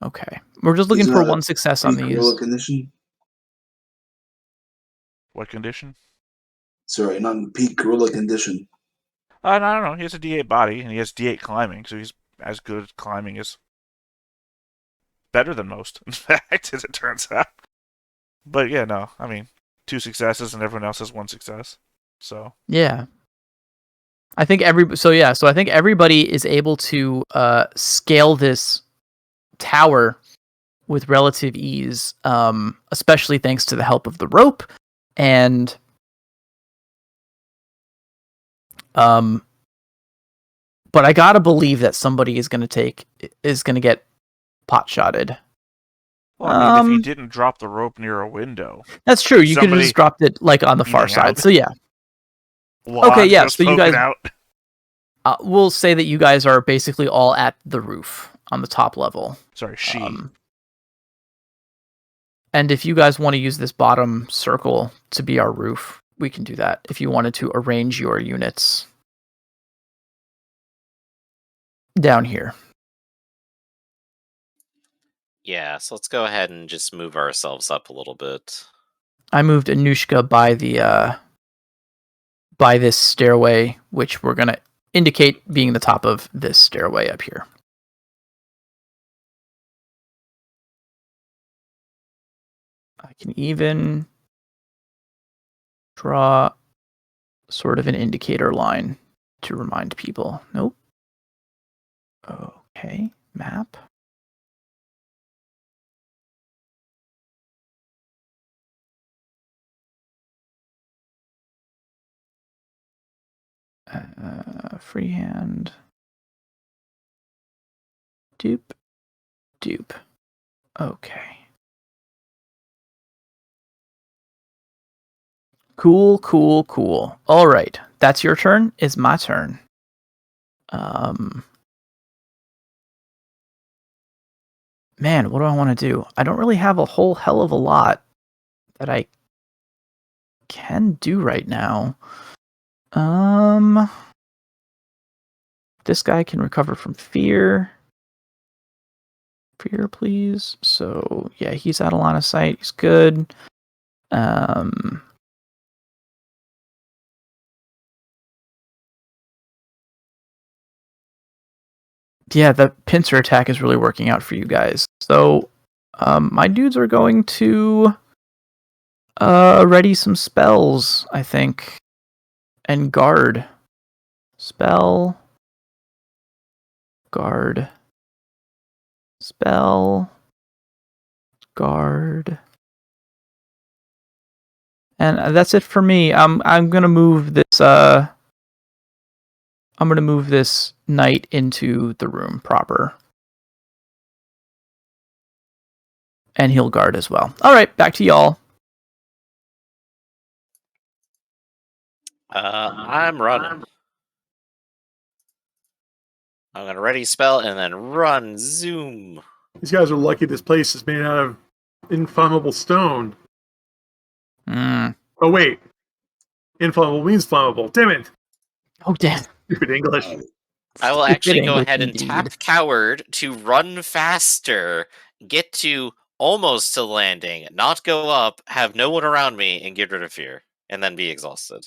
Okay. We're just looking Is for that one success on Peak these. gorilla condition? What condition? Sorry, not in peak gorilla condition. No, I don't know. He has a D8 body and he has D8 climbing, so he's as good at climbing as better than most, in fact, as it turns out. But yeah, no. I mean, 2 successes and everyone else has 1 success. So Yeah. I think so I think everybody is able to scale this tower with relative ease, especially thanks to the help of the rope and but I gotta believe that somebody is gonna get pot-shotted. well, I mean, if he didn't drop the rope near a window. That's true. You could have somebody just dropped it like on the far leaning side. out. So yeah. Wad Okay, yeah, goes so you poking guys- out. We'll say that you guys are basically all at the roof on the top level. Sorry, she. And if you guys want to use this bottom circle to be our roof, we can do that. If you wanted to arrange your units down here. Yeah, so let's go ahead and just move ourselves up a little bit. I moved Anushka by this stairway, which we're gonna indicate being the top of this stairway up here. I can even draw sort of an indicator line to remind people. Nope. Okay, map. Freehand. Dupe. Okay. Cool. All right. That's your turn. It's my turn. Man, what do I want to do? I don't really have a whole hell of a lot that I can do right now. This guy can recover from fear. Fear, please. So, yeah, he's out of line of sight. He's good. Yeah, the pincer attack is really working out for you guys. So, my dudes are going to ready some spells, I think, and guard. Spell. Guard. Spell. Guard. And that's it for me. I'm gonna move this. I'm gonna move this knight into the room proper, and he'll guard as well. All right, back to y'all. I'm running. I'm gonna ready spell and then run. Zoom. These guys are lucky this place is made out of inflammable stone. Oh, wait. Inflammable means flammable. Damn it. Oh, damn. Stupid English. I will Stupid actually go English ahead and indeed. tap coward to run faster, get to almost to the landing, not go up, have no one around me, and get rid of fear, and then be exhausted.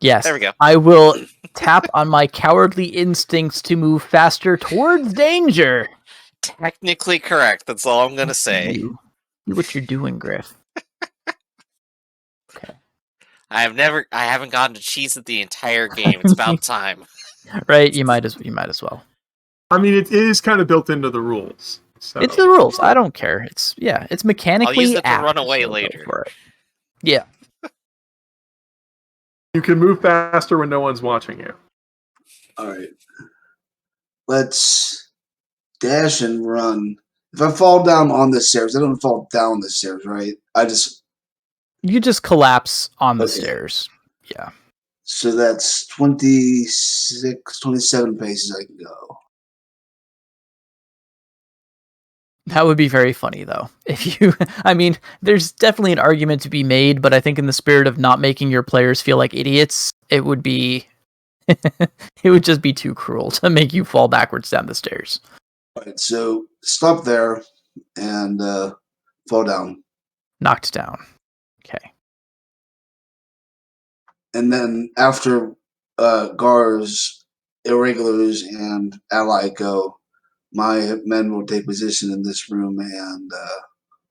Yes. There we go. I will tap on my cowardly instincts to move faster towards danger. Technically correct. That's all I'm gonna say. You. See what you're doing, Griff. Okay. I haven't gotten to cheese it the entire game. It's about time. Right? You might as well. I mean, it is kind of built into the rules. So. It's the rules. I don't care. It's mechanically. I'll use it to apt, run away so go later. for it. Yeah. You can move faster when no one's watching you. All right. Let's dash and run. If I fall down on the stairs, I don't fall down the stairs, right? You just collapse on the Okay. stairs. Yeah. So that's 26, 27 paces I can go. That would be very funny, though. If you, I mean, there's definitely an argument to be made, but I think in the spirit of not making your players feel like idiots, it would be, it would just be too cruel to make you fall backwards down the stairs. All right, so stop there and fall down. Knocked down. Okay. And then after Gar's irregulars and ally go, my men will take position in this room and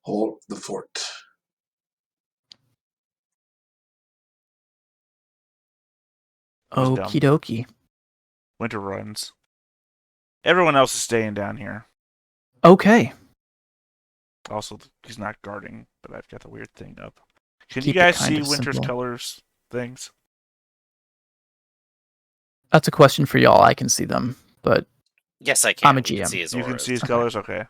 hold the fort. That was dumb. Okie dokie. Winter runs. Everyone else is staying down here. Okay. Also, he's not guarding, but I've got the weird thing up. Can Keep you it guys kind see of Winter's simple. colors things? That's a question for y'all. I can see them, but Yes, I can. I'm a We can GM. see his You can auras. see his colors? Okay.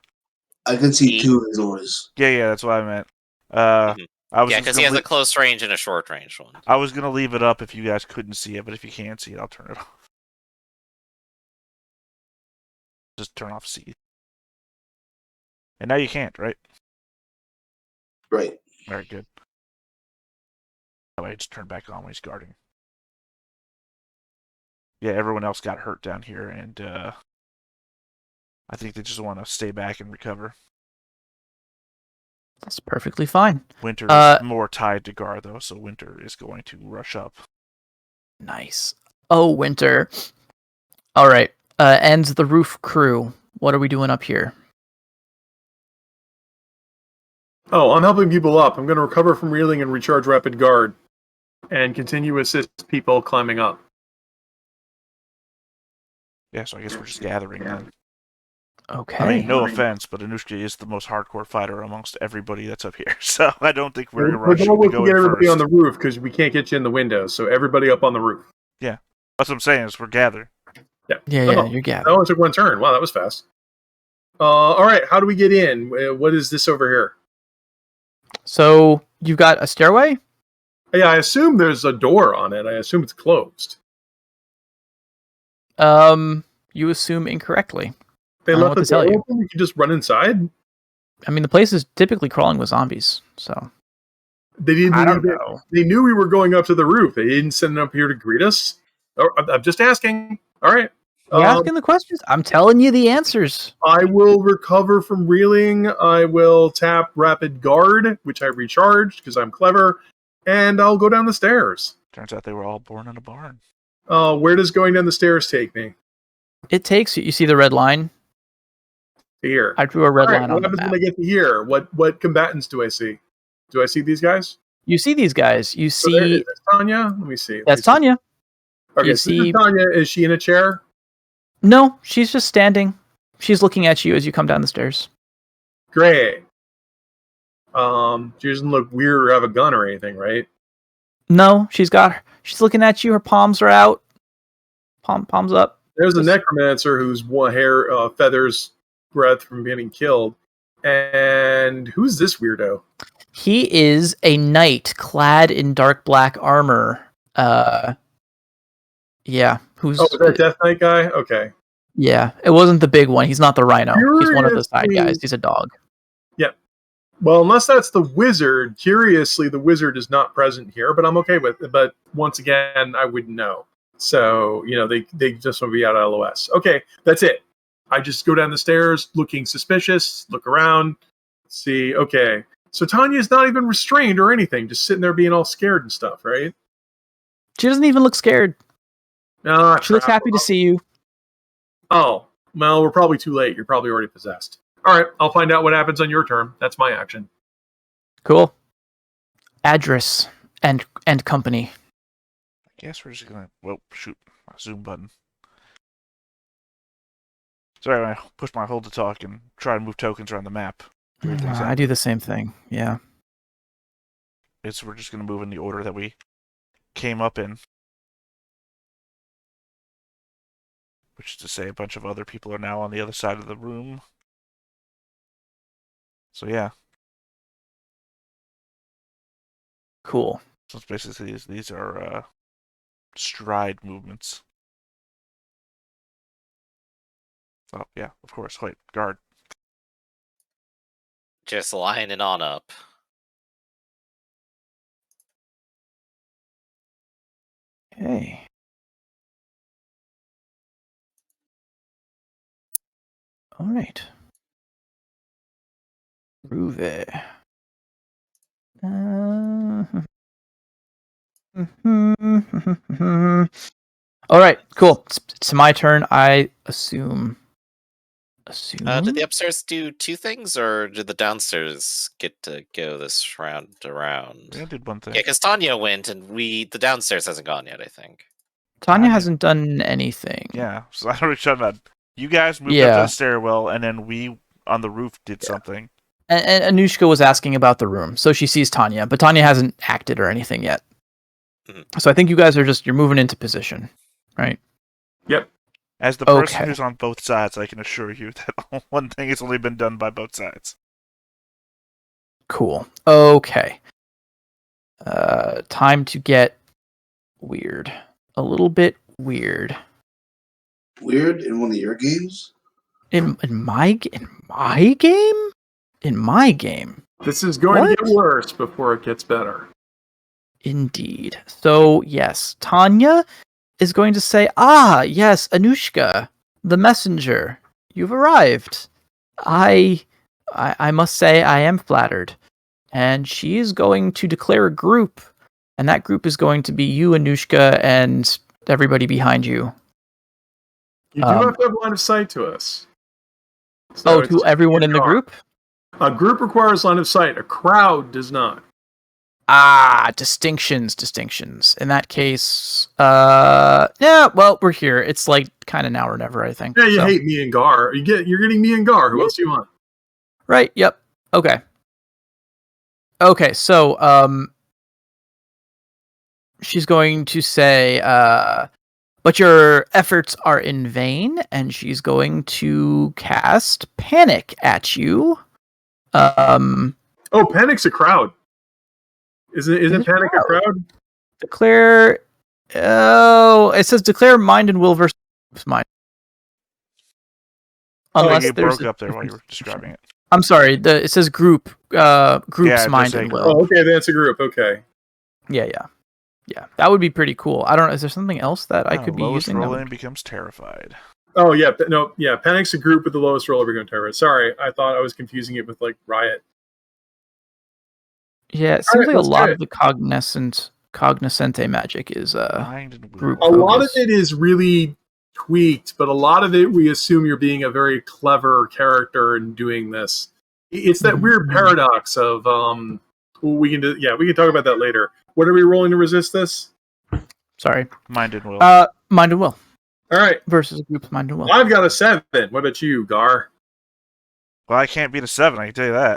I can see He- 2 of his orders. Yeah, that's what I meant. Mhm. I was Yeah, just because he gonna has a close range and a short range one. I was gonna leave it up if you guys couldn't see it, but if you can't see it, I'll turn it off. Just turn off see. And now you can't, right? Right. Very good. That way, just turn back on when he's guarding. Yeah, everyone else got hurt down here, and I think they just want to stay back and recover. that's perfectly fine. Winter is more tied to Gar, though, so Winter is going to rush up. Nice. Oh, Winter. All right. Ends the roof crew. What are we doing up here? Oh, I'm helping people up. I'm going to recover from reeling and recharge rapid guard, and continue to assist people climbing up. Yeah, so I guess we're just gathering then. Okay. I mean, no offense, but Anushka is the most hardcore fighter amongst everybody that's up here, so I don't think we're in a rush We're to going go to get in everybody first. on the roof because we can't get you in the window. So everybody up on the roof. That's what I'm saying, is we're gathered. Yeah, Oh. you're gathering. That only took one turn. Wow, that was fast. All right, how do we get in? What is this over here? So you've got a stairway? Yeah, I assume there's a door on it. I assume it's closed. You assume incorrectly. They I don't know left what the to tell door you. open. We can just run inside. I mean, the place is typically crawling with zombies, so They didn't. I don't know. They knew we were going up to the roof. They didn't send them up here to greet us. Oh, I'm just asking. All right. You asking the questions? I'm telling you the answers. I will recover from reeling. I will tap rapid guard, which I recharged because I'm clever, and I'll go down the stairs. Turns out they were all born in a barn. Where does going down the stairs take me? It takes you. You see the red line? Here. I drew a red All right, line what on the happens map. when I get to here? What combatants do I see? Do I see these guys? You see these guys. You So there, see. is this Tanya? Let me see. That's Tanya. Okay, you so this see- is Tanya. Is she in a chair? No, she's just standing. She's looking at you as you come down the stairs. Great. She doesn't look weird or have a gun or anything, right? No, she's looking at you. Her palms are out. Palms up. There's a Just- necromancer whose one hair feathers breath from getting killed. And who's this weirdo? He is a knight clad in dark black armor. Yeah. Who's? Oh, is that Death Knight guy? Okay. Yeah, it wasn't the big one. He's not the rhino. He's one of the side Curiously- guys. He's a dog. Well, unless that's the wizard. Curiously, the wizard is not present here, but I'm okay with it. But once again, I wouldn't know. So, they just want to be out of LOS. Okay, that's it. I just go down the stairs looking suspicious, look around, see, okay. So Tanya's not even restrained or anything, just sitting there being all scared and stuff, right? She doesn't even look scared. She looks crap. happy to see you. Oh, well, we're probably too late. You're probably already possessed. All right, I'll find out what happens on your turn. That's my action. Cool. Address and company. I guess we're just gonna. Well, shoot, my zoom button. Sorry, I push my hold to talk and try to move tokens around the map. I do the same thing. Yeah. We're just gonna move in the order that we came up in. Which is to say, a bunch of other people are now on the other side of the room. So yeah. Cool. So it's basically these are stride movements. Oh yeah, of course. Wait, guard. Just lining on up. Okay. All right. Groovy. All right, cool. It's my turn, I assume. Did the upstairs do two things, or did the downstairs get to go this round around? Yeah, I did one thing. Yeah, because Tanya went, and the downstairs hasn't gone yet, I think. Tanya hasn't done anything. Yeah, so I don't know what you're talking about. You guys moved up to the stairwell, and then we, on the roof, did something. And Anushka was asking about the room, so she sees Tanya, but Tanya hasn't acted or anything yet. Mhm. So I think you guys are you're moving into position, right? Yep. As the person who's on both sides, I can assure you that one thing has only been done by both sides. Cool. Okay. Time to get weird. A little bit weird. Weird in one of your games? In my game? In my game. This is going to get worse before it gets better. Indeed. So, yes, Tanya is going to say, yes, Anushka, the messenger, you've arrived. I must say I am flattered. And she is going to declare a group, and that group is going to be you, Anushka, and everybody behind you. You do have to have line of sight to us. So to everyone in the group? A group requires line of sight. A crowd does not. Distinctions. In that case, well, we're here. It's like kind of now or never, I think. Yeah, you hate me and Gar. You're getting me and Gar. Who else do you want? Right, yep. Okay, so, she's going to say, but your efforts are in vain, and she's going to cast Panic at you. Panic's a crowd. Isn't Panic a crowd? Declare. It says declare mind and will versus mind. Unless you broke up there while you were describing it. I'm sorry. It says groups mind and will. Oh, okay, that's a group. Okay. Yeah. That would be pretty cool. I don't know. Is there something else that I could be lowest using? Rolling becomes terrified. Oh yeah, Panic's a group with the lowest roll become terrified. Sorry, I thought I was confusing it with like Riot. Yeah, it seems like a lot of the cognoscente magic is group. A lot of it is really tweaked, but a lot of it we assume you're being a very clever character in doing this. It's that weird paradox of we can talk about that later. What are we rolling to resist this? Sorry. Mind and will. Mind and will. All right. Versus groups mind and will. I've got a 7. What about you, Gar? Well, I can't beat a 7, I can tell you that.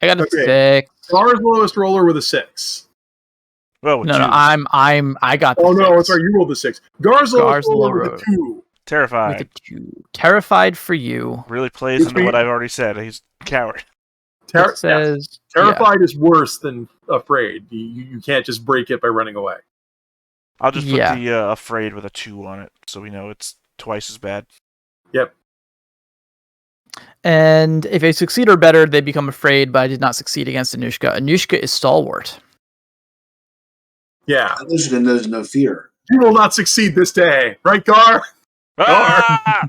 I got a 6. Gar's lowest roller with a 6. Well, no, I got the 6. No, sorry, you rolled the 6. Gar's lowest roller with a 2. Terrified. With a 2. Terrified for you. Really plays into what I've already said. He's a coward. Terrified is worse than afraid. You can't just break it by running away. I'll just put the afraid with a 2 on it, so we know it's twice as bad. Yep. And if they succeed or better, they become afraid, but I did not succeed against Anushka. Anushka is stalwart. Yeah. Anushka knows no fear. You will not succeed this day. Right, Gar? Ah!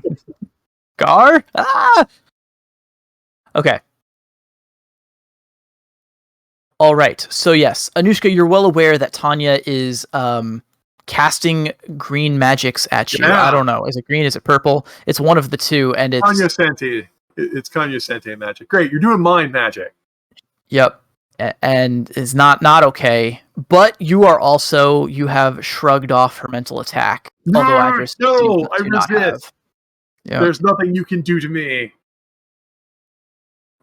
Gar? Ah! Okay. All right. So yes, Anushka, you're well aware that Tanya is casting green magics at you. Yeah. I don't know. Is it green? Is it purple? It's one of the two, and it's Cognoscente. It's cognoscente magic. Great, you're doing mind magic. Yep. And is not okay. But you have shrugged off her mental attack. Although Adris no, I do not resist. have. Yep. There's nothing you can do to me.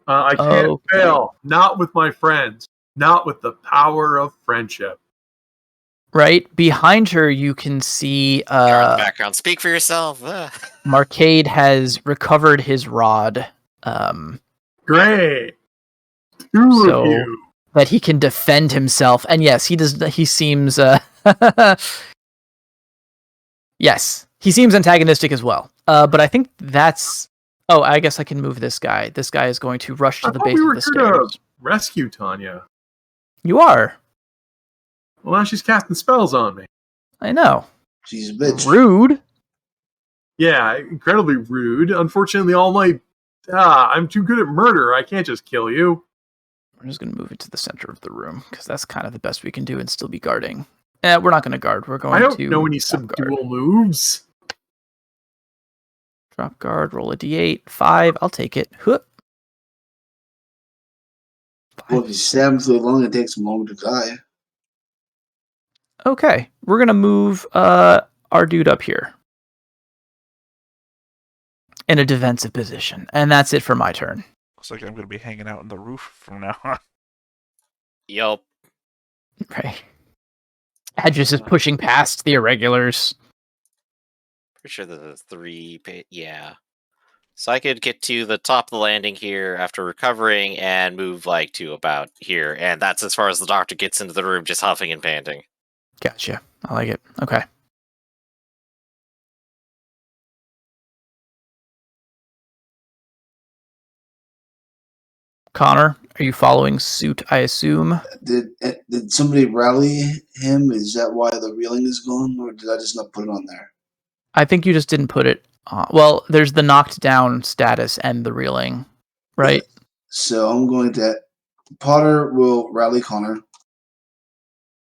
I can't fail. Not with my friends. Not with the power of friendship. Right behind her, you can see. Background. Speak for yourself. Marcade has recovered his rod. Great. Two of you. That he can defend himself, and yes, he does. He seems. Yes, he seems antagonistic as well. But I think that's. Oh, I guess I can move this guy. This guy is going to rush to the base of the stairs. To rescue Tanya. You are. Well, now she's casting spells on me. I know. She's a bitch. Rude. Yeah, incredibly rude. Unfortunately, I'm too good at murder. I can't just kill you. We're just going to move it to the center of the room, because that's kind of the best we can do and still be guarding. We're not going to guard. We're going to... I don't know any subdual moves. Drop guard, roll a d8. 5, I'll take it. Whoop. Well, if you stab him so long, it takes him longer to die. Okay, we're going to move our dude up here. In a defensive position. And that's it for my turn. Looks like I'm going to be hanging out on the roof from now on. Yup. Right. Adris is pushing past the irregulars. Pretty sure the 3... Yeah. So I could get to the top of the landing here after recovering and move to about here. And that's as far as the doctor gets into the room, just huffing and panting. Gotcha. I like it. Okay. Connor, are you following suit, I assume? Did somebody rally him? Is that why the reeling is gone? Or did I just not put it on there? I think you just didn't put it on. Well, there's the knocked down status and the reeling, right? Yeah. So I'm going to... Potter will rally Connor.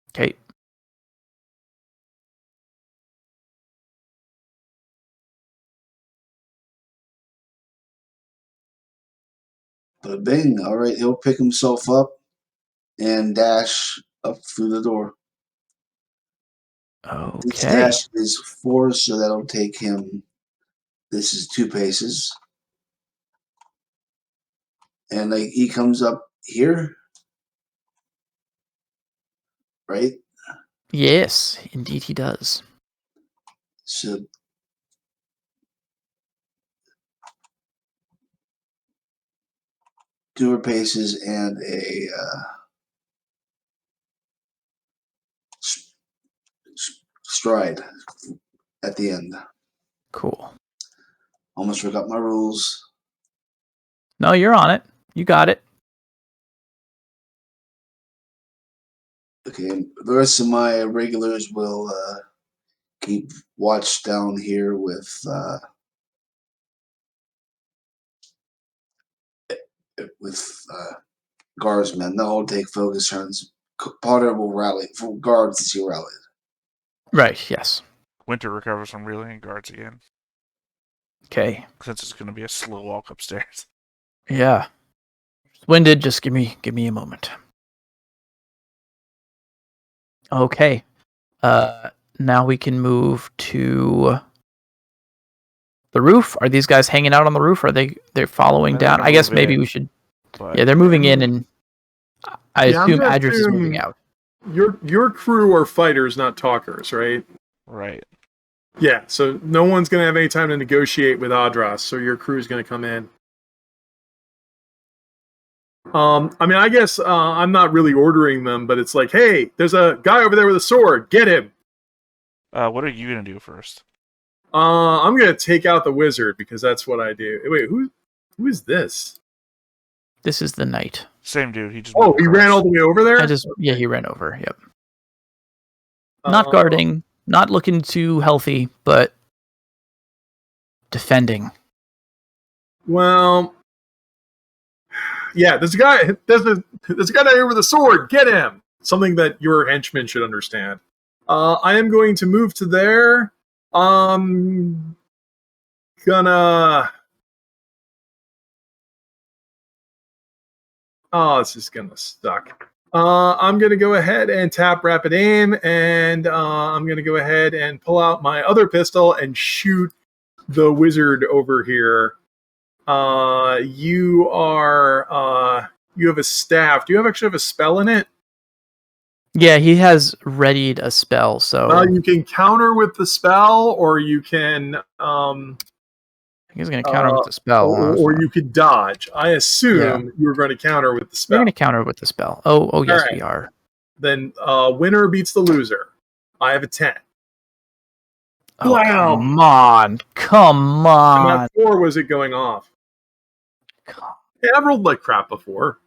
Okay. But bing, all right, he'll pick himself up and dash up through the door. This Okay. dash is 4, so that'll take him... This is 2 paces. And he comes up here. Right? Yes, indeed he does. So 2 more paces and a stride at the end. Cool. Almost forgot my rules. No, you're on it. You got it. Okay, the rest of my regulars will keep watch down here with guardsmen. They'll all take focus turns. Potter will rally for guards as he rallied. Right, yes. Winter recovers from reeling and guards again. Okay. Since it's going to be a slow walk upstairs. Yeah. Winded, just give me a moment. Okay. Now we can move to the roof. Are these guys hanging out on the roof? Or they're following down? I guess maybe we should... But yeah, they're moving in, and I assume I'm Adris is moving out. Your crew are fighters, not talkers, right? right. Yeah, so no one's going to have any time to negotiate with Adras, so your crew is going to come in. I guess I'm not really ordering them, but it's like, hey, there's a guy over there with a sword. Get him. What are you going to do first? I'm going to take out the wizard, because that's what I do. Wait, who is this? This is the knight. Same dude. He just... Oh, he ran all the way over there? Yeah, he ran over. Yep. Not guarding, not looking too healthy, but defending. Well, Yeah, there's a guy down here with a sword. Get him. Something that your henchmen should understand. I am going to move to there. Gonna. Oh, this is gonna suck. I'm gonna go ahead and tap rapid aim, and I'm gonna go ahead and pull out my other pistol and shoot the wizard over here. You have a staff. Do you actually have a spell in it? Yeah, he has readied a spell, so You can counter with the spell, or you can he's going to counter with the spell. or you could dodge. I assume you were going to counter with the spell. We're going to counter with the spell. Oh, yes, right. we are. Then winner beats the loser. I have a 10. Oh, Wow. Come on. I'm at 4. Was it going off? Yeah, I've rolled like crap before.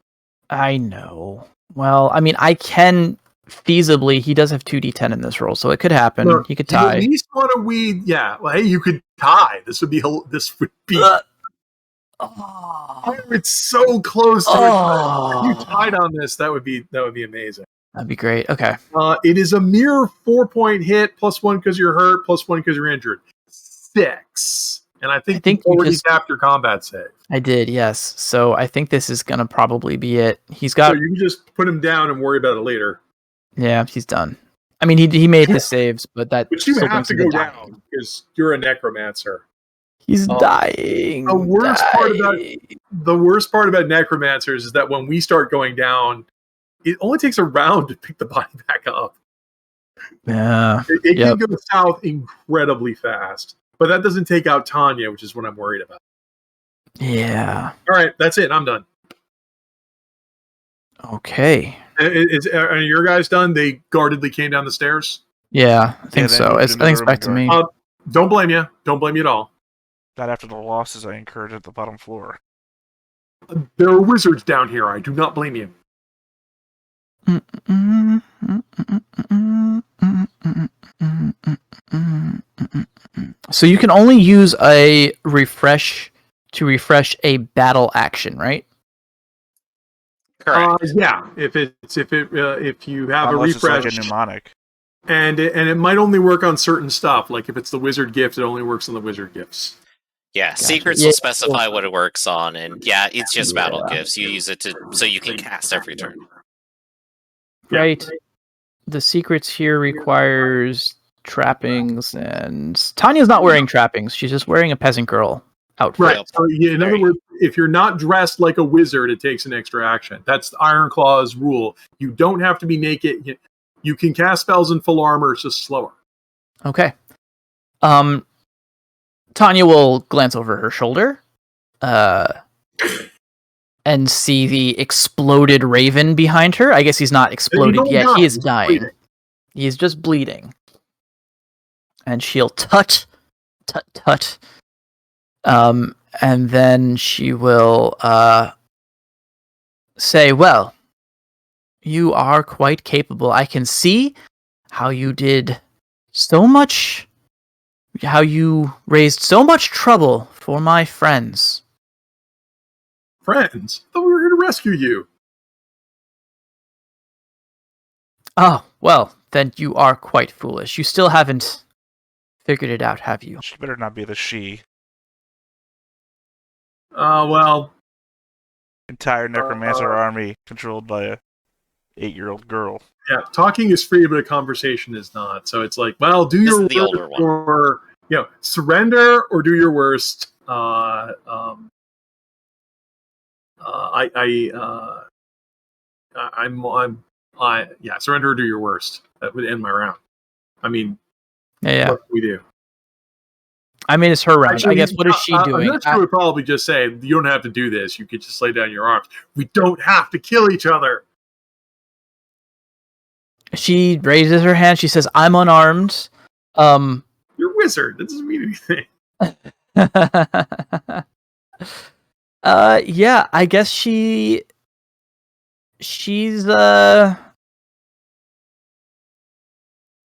I know. Well, I mean, I can feasibly. He does have 2d10 in this roll, so it could happen. Look, He could you tie. at least want to weed. Yeah. Well, hey, you could tie. This would be. Oh, It's so close to it. If you tied on this, that would be amazing. that'd be great. Okay. It is a mere 4-point hit, +1 because you're hurt, +1 because you're injured. 6. And I think you already tapped your combat save. I did, yes. So I think this is going to probably be it. He's got. So you can just put him down and worry about it later. Yeah, he's done. I mean, he made his saves, but that. But you still have brings to him go dying. down because you're a necromancer. He's dying. The worst part about necromancers is that when we start going down, it only takes a round to pick the body back up. Yeah. It can go south incredibly fast. But that doesn't take out Tanya, which is what I'm worried about. Yeah. All right, that's it. I'm done. Okay. Are your guys done? They guardedly came down the stairs? Yeah, I think so. I think it's back to me. Don't blame you. Don't blame you at all. Not after the losses I incurred at the bottom floor. There are wizards down here. I do not blame you. So you can only use a refresh to refresh a battle action, right? Correct. Yeah, if you have Unless a refresh, it's like a mnemonic. and it might only work on certain stuff. Like if it's the wizard gift, it only works on the wizard gifts. Yeah, Gotcha. secrets will specify what it works on, and yeah, it's just battle gifts. You use it so you can cast every turn. Right. The secrets here requires trappings, and Tanya's not wearing trappings. She's just wearing a peasant girl outfit. Right. So in other words, if you're not dressed like a wizard, it takes an extra action. That's Ironclaw's rule. You don't have to be naked. You can cast spells in full armor. It's just slower. Okay. Tanya will glance over her shoulder, and see the exploded raven behind her. I guess he's not exploded yet. He is dying. Bleeding. He's just bleeding. And she'll tut. And then she will say, well, you are quite capable. I can see how you did so much, how you raised so much trouble for my friends. Friends? I thought we were here to rescue you. Oh, well, then you are quite foolish. You still haven't figured it out, have you? She better not be the she. Well. Entire necromancer army controlled by a 8-year-old girl. Yeah, talking is free, but a conversation is not. So it's like, well, do your worst, or surrender, or do your worst. Surrender or do your worst. That would end my round. I mean, Yeah. what do we do? I mean, it's her round. Actually, I guess, what is she doing? I'm not sure would probably just say, you don't have to do this. You could just lay down your arms. We don't have to kill each other. She raises her hand. She says, I'm unarmed. You're a wizard. That doesn't mean anything. Yeah, I guess she's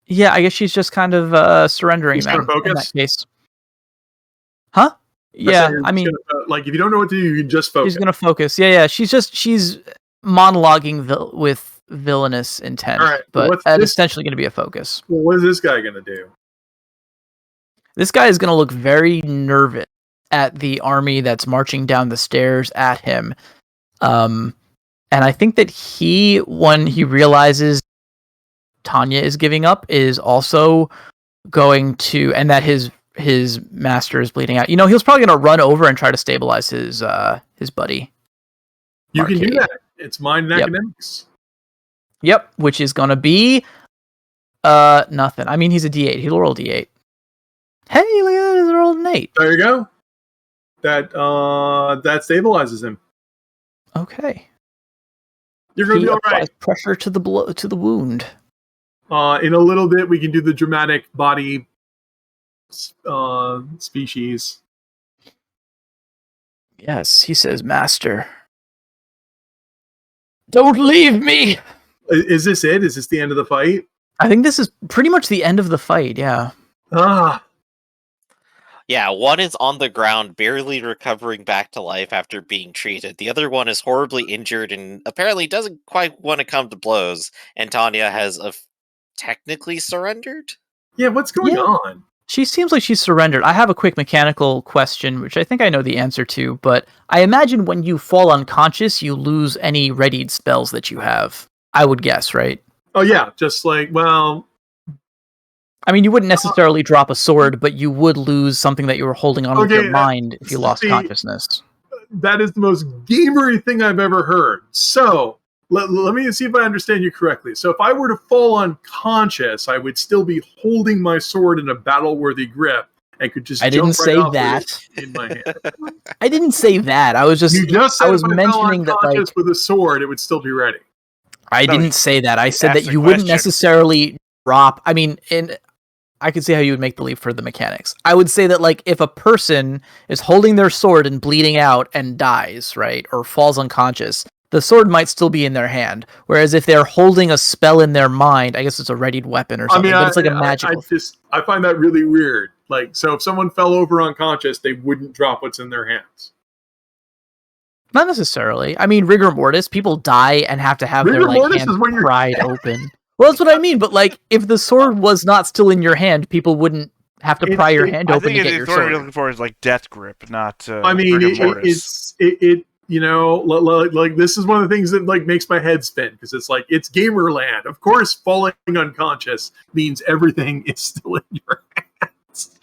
yeah, I guess she's just kind of surrendering She's then, kind of in that focused? case. Huh? Yeah, I mean, like if you don't know what to do, you can just focus. she's gonna focus. Yeah. She's monologuing with villainous intent, All right, but what's that's this? essentially gonna be a focus. Well, what is this guy gonna do? This guy is gonna look very nervous at the army that's marching down the stairs at him. And I think that when he realizes Tanya is giving up, is also going to, and that his master is bleeding out. He was probably going to run over and try to stabilize his buddy. You can do Arcade. that. It's mind and academics. Yep, which is going to be nothing. I mean, he's a D8. He'll roll D8. Hey, look at that! He's rolled an 8. There you go. That stabilizes him. Okay. You're gonna be all right. Pressure to the wound. In a little bit, we can do the dramatic body species. Yes, he says, "Master, don't leave me." Is this it? Is this the end of the fight? I think this is pretty much the end of the fight. Yeah. Yeah, one is on the ground, barely recovering back to life after being treated. The other one is horribly injured and apparently doesn't quite want to come to blows. And Tanya has technically surrendered? Yeah, what's going on? She seems like she's surrendered. I have a quick mechanical question, which I think I know the answer to, but I imagine when you fall unconscious, you lose any readied spells that you have. I would guess, right? Oh, yeah, just like, well... I mean, you wouldn't necessarily drop a sword, but you would lose something that you were holding on with your mind if you lost consciousness. That is the most gamery thing I've ever heard. So, let me see if I understand you correctly. So if I were to fall unconscious, I would still be holding my sword in a battle-worthy grip and could just jump right off with it in my hand. I didn't say that. I was just... You just said I was if I mentioning fell unconscious that, with a sword, it would still be ready. I didn't say that. I said that you wouldn't necessarily drop... I mean, I could see how you would make the leap for the mechanics. I would say that, like, if a person is holding their sword and bleeding out and dies, right, or falls unconscious, the sword might still be in their hand. Whereas if they're holding a spell in their mind, I guess it's a readied weapon or something, but it's like a magical... I find that really weird. Like, so if someone fell over unconscious, they wouldn't drop what's in their hands. Not necessarily. I mean, rigor mortis, people die and have to have their hands pried open. Well, that's what I mean, but like, if the sword was not still in your hand, people wouldn't have to pry your hand open to get your sword. I think what you're looking for is like death grip, not I mean, it's you know, like this is one of the things that like makes my head spin, because it's like, it's Gamerland. Of course, falling unconscious means everything is still in your hands.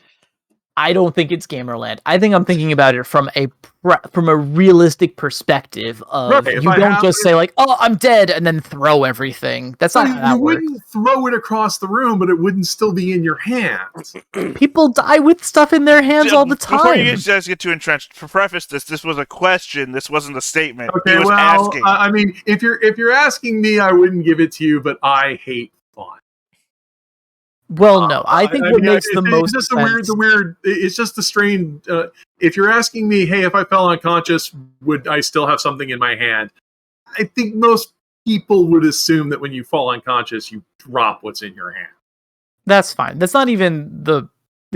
I don't think it's Gamerland. I think I'm thinking about it from a realistic perspective of you don't just say like, "Oh, I'm dead," and then throw everything. That's not how that works. You wouldn't throw it across the room, but it wouldn't still be in your hands. People die with stuff in their hands all the time. Before you guys get too entrenched, to preface this was a question. This wasn't a statement. Okay, he was asking. I mean, if you're asking me, I wouldn't give it to you, but I hate fun. Well, no, I think what makes the most sense... It's just the strain. If you're asking me, hey, if I fell unconscious, would I still have something in my hand? I think most people would assume that when you fall unconscious, you drop what's in your hand. That's fine. That's not even the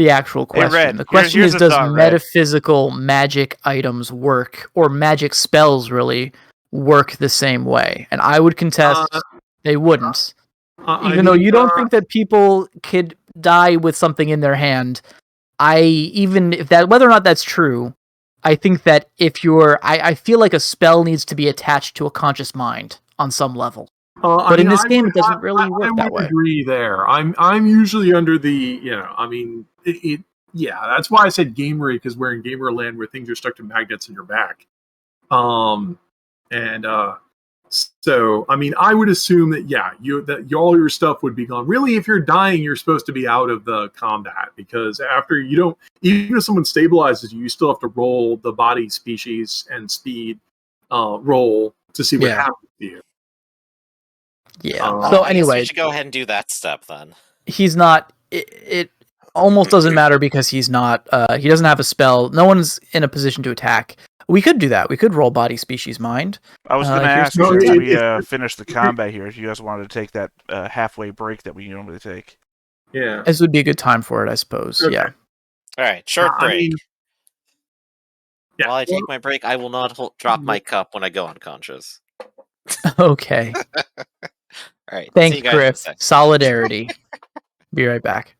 actual question. Hey, Red, the question is, does metaphysical magic items work, or magic spells really work the same way? And I would contest they wouldn't. Even though you don't think that people could die with something in their hand, whether or not that's true, I think that if I feel like a spell needs to be attached to a conscious mind on some level. But in this game, it doesn't really work that way. I agree there. I'm usually under the, that's why I said gamery, because we're in Gamerland where things are stuck to magnets in your back. So, I mean, I would assume that, all your stuff would be gone. Really, if you're dying, you're supposed to be out of the combat, because after even if someone stabilizes you still have to roll the body species and speed roll to see what happens to you. Yeah. So anyway, we should go ahead and do that step then. He's not. It almost doesn't matter because he's not. He doesn't have a spell. No one's in a position to attack. We could do that. We could roll body species mind. I was going to ask since we finish the combat here, if you guys wanted to take that halfway break that we normally take. Yeah. This would be a good time for it, I suppose. Okay. Yeah. All right. Short break. Yeah. While I take my break, I will not drop my cup when I go unconscious. Okay. All right. See Thanks, you guys in a Griff. sec. Solidarity. Be right back.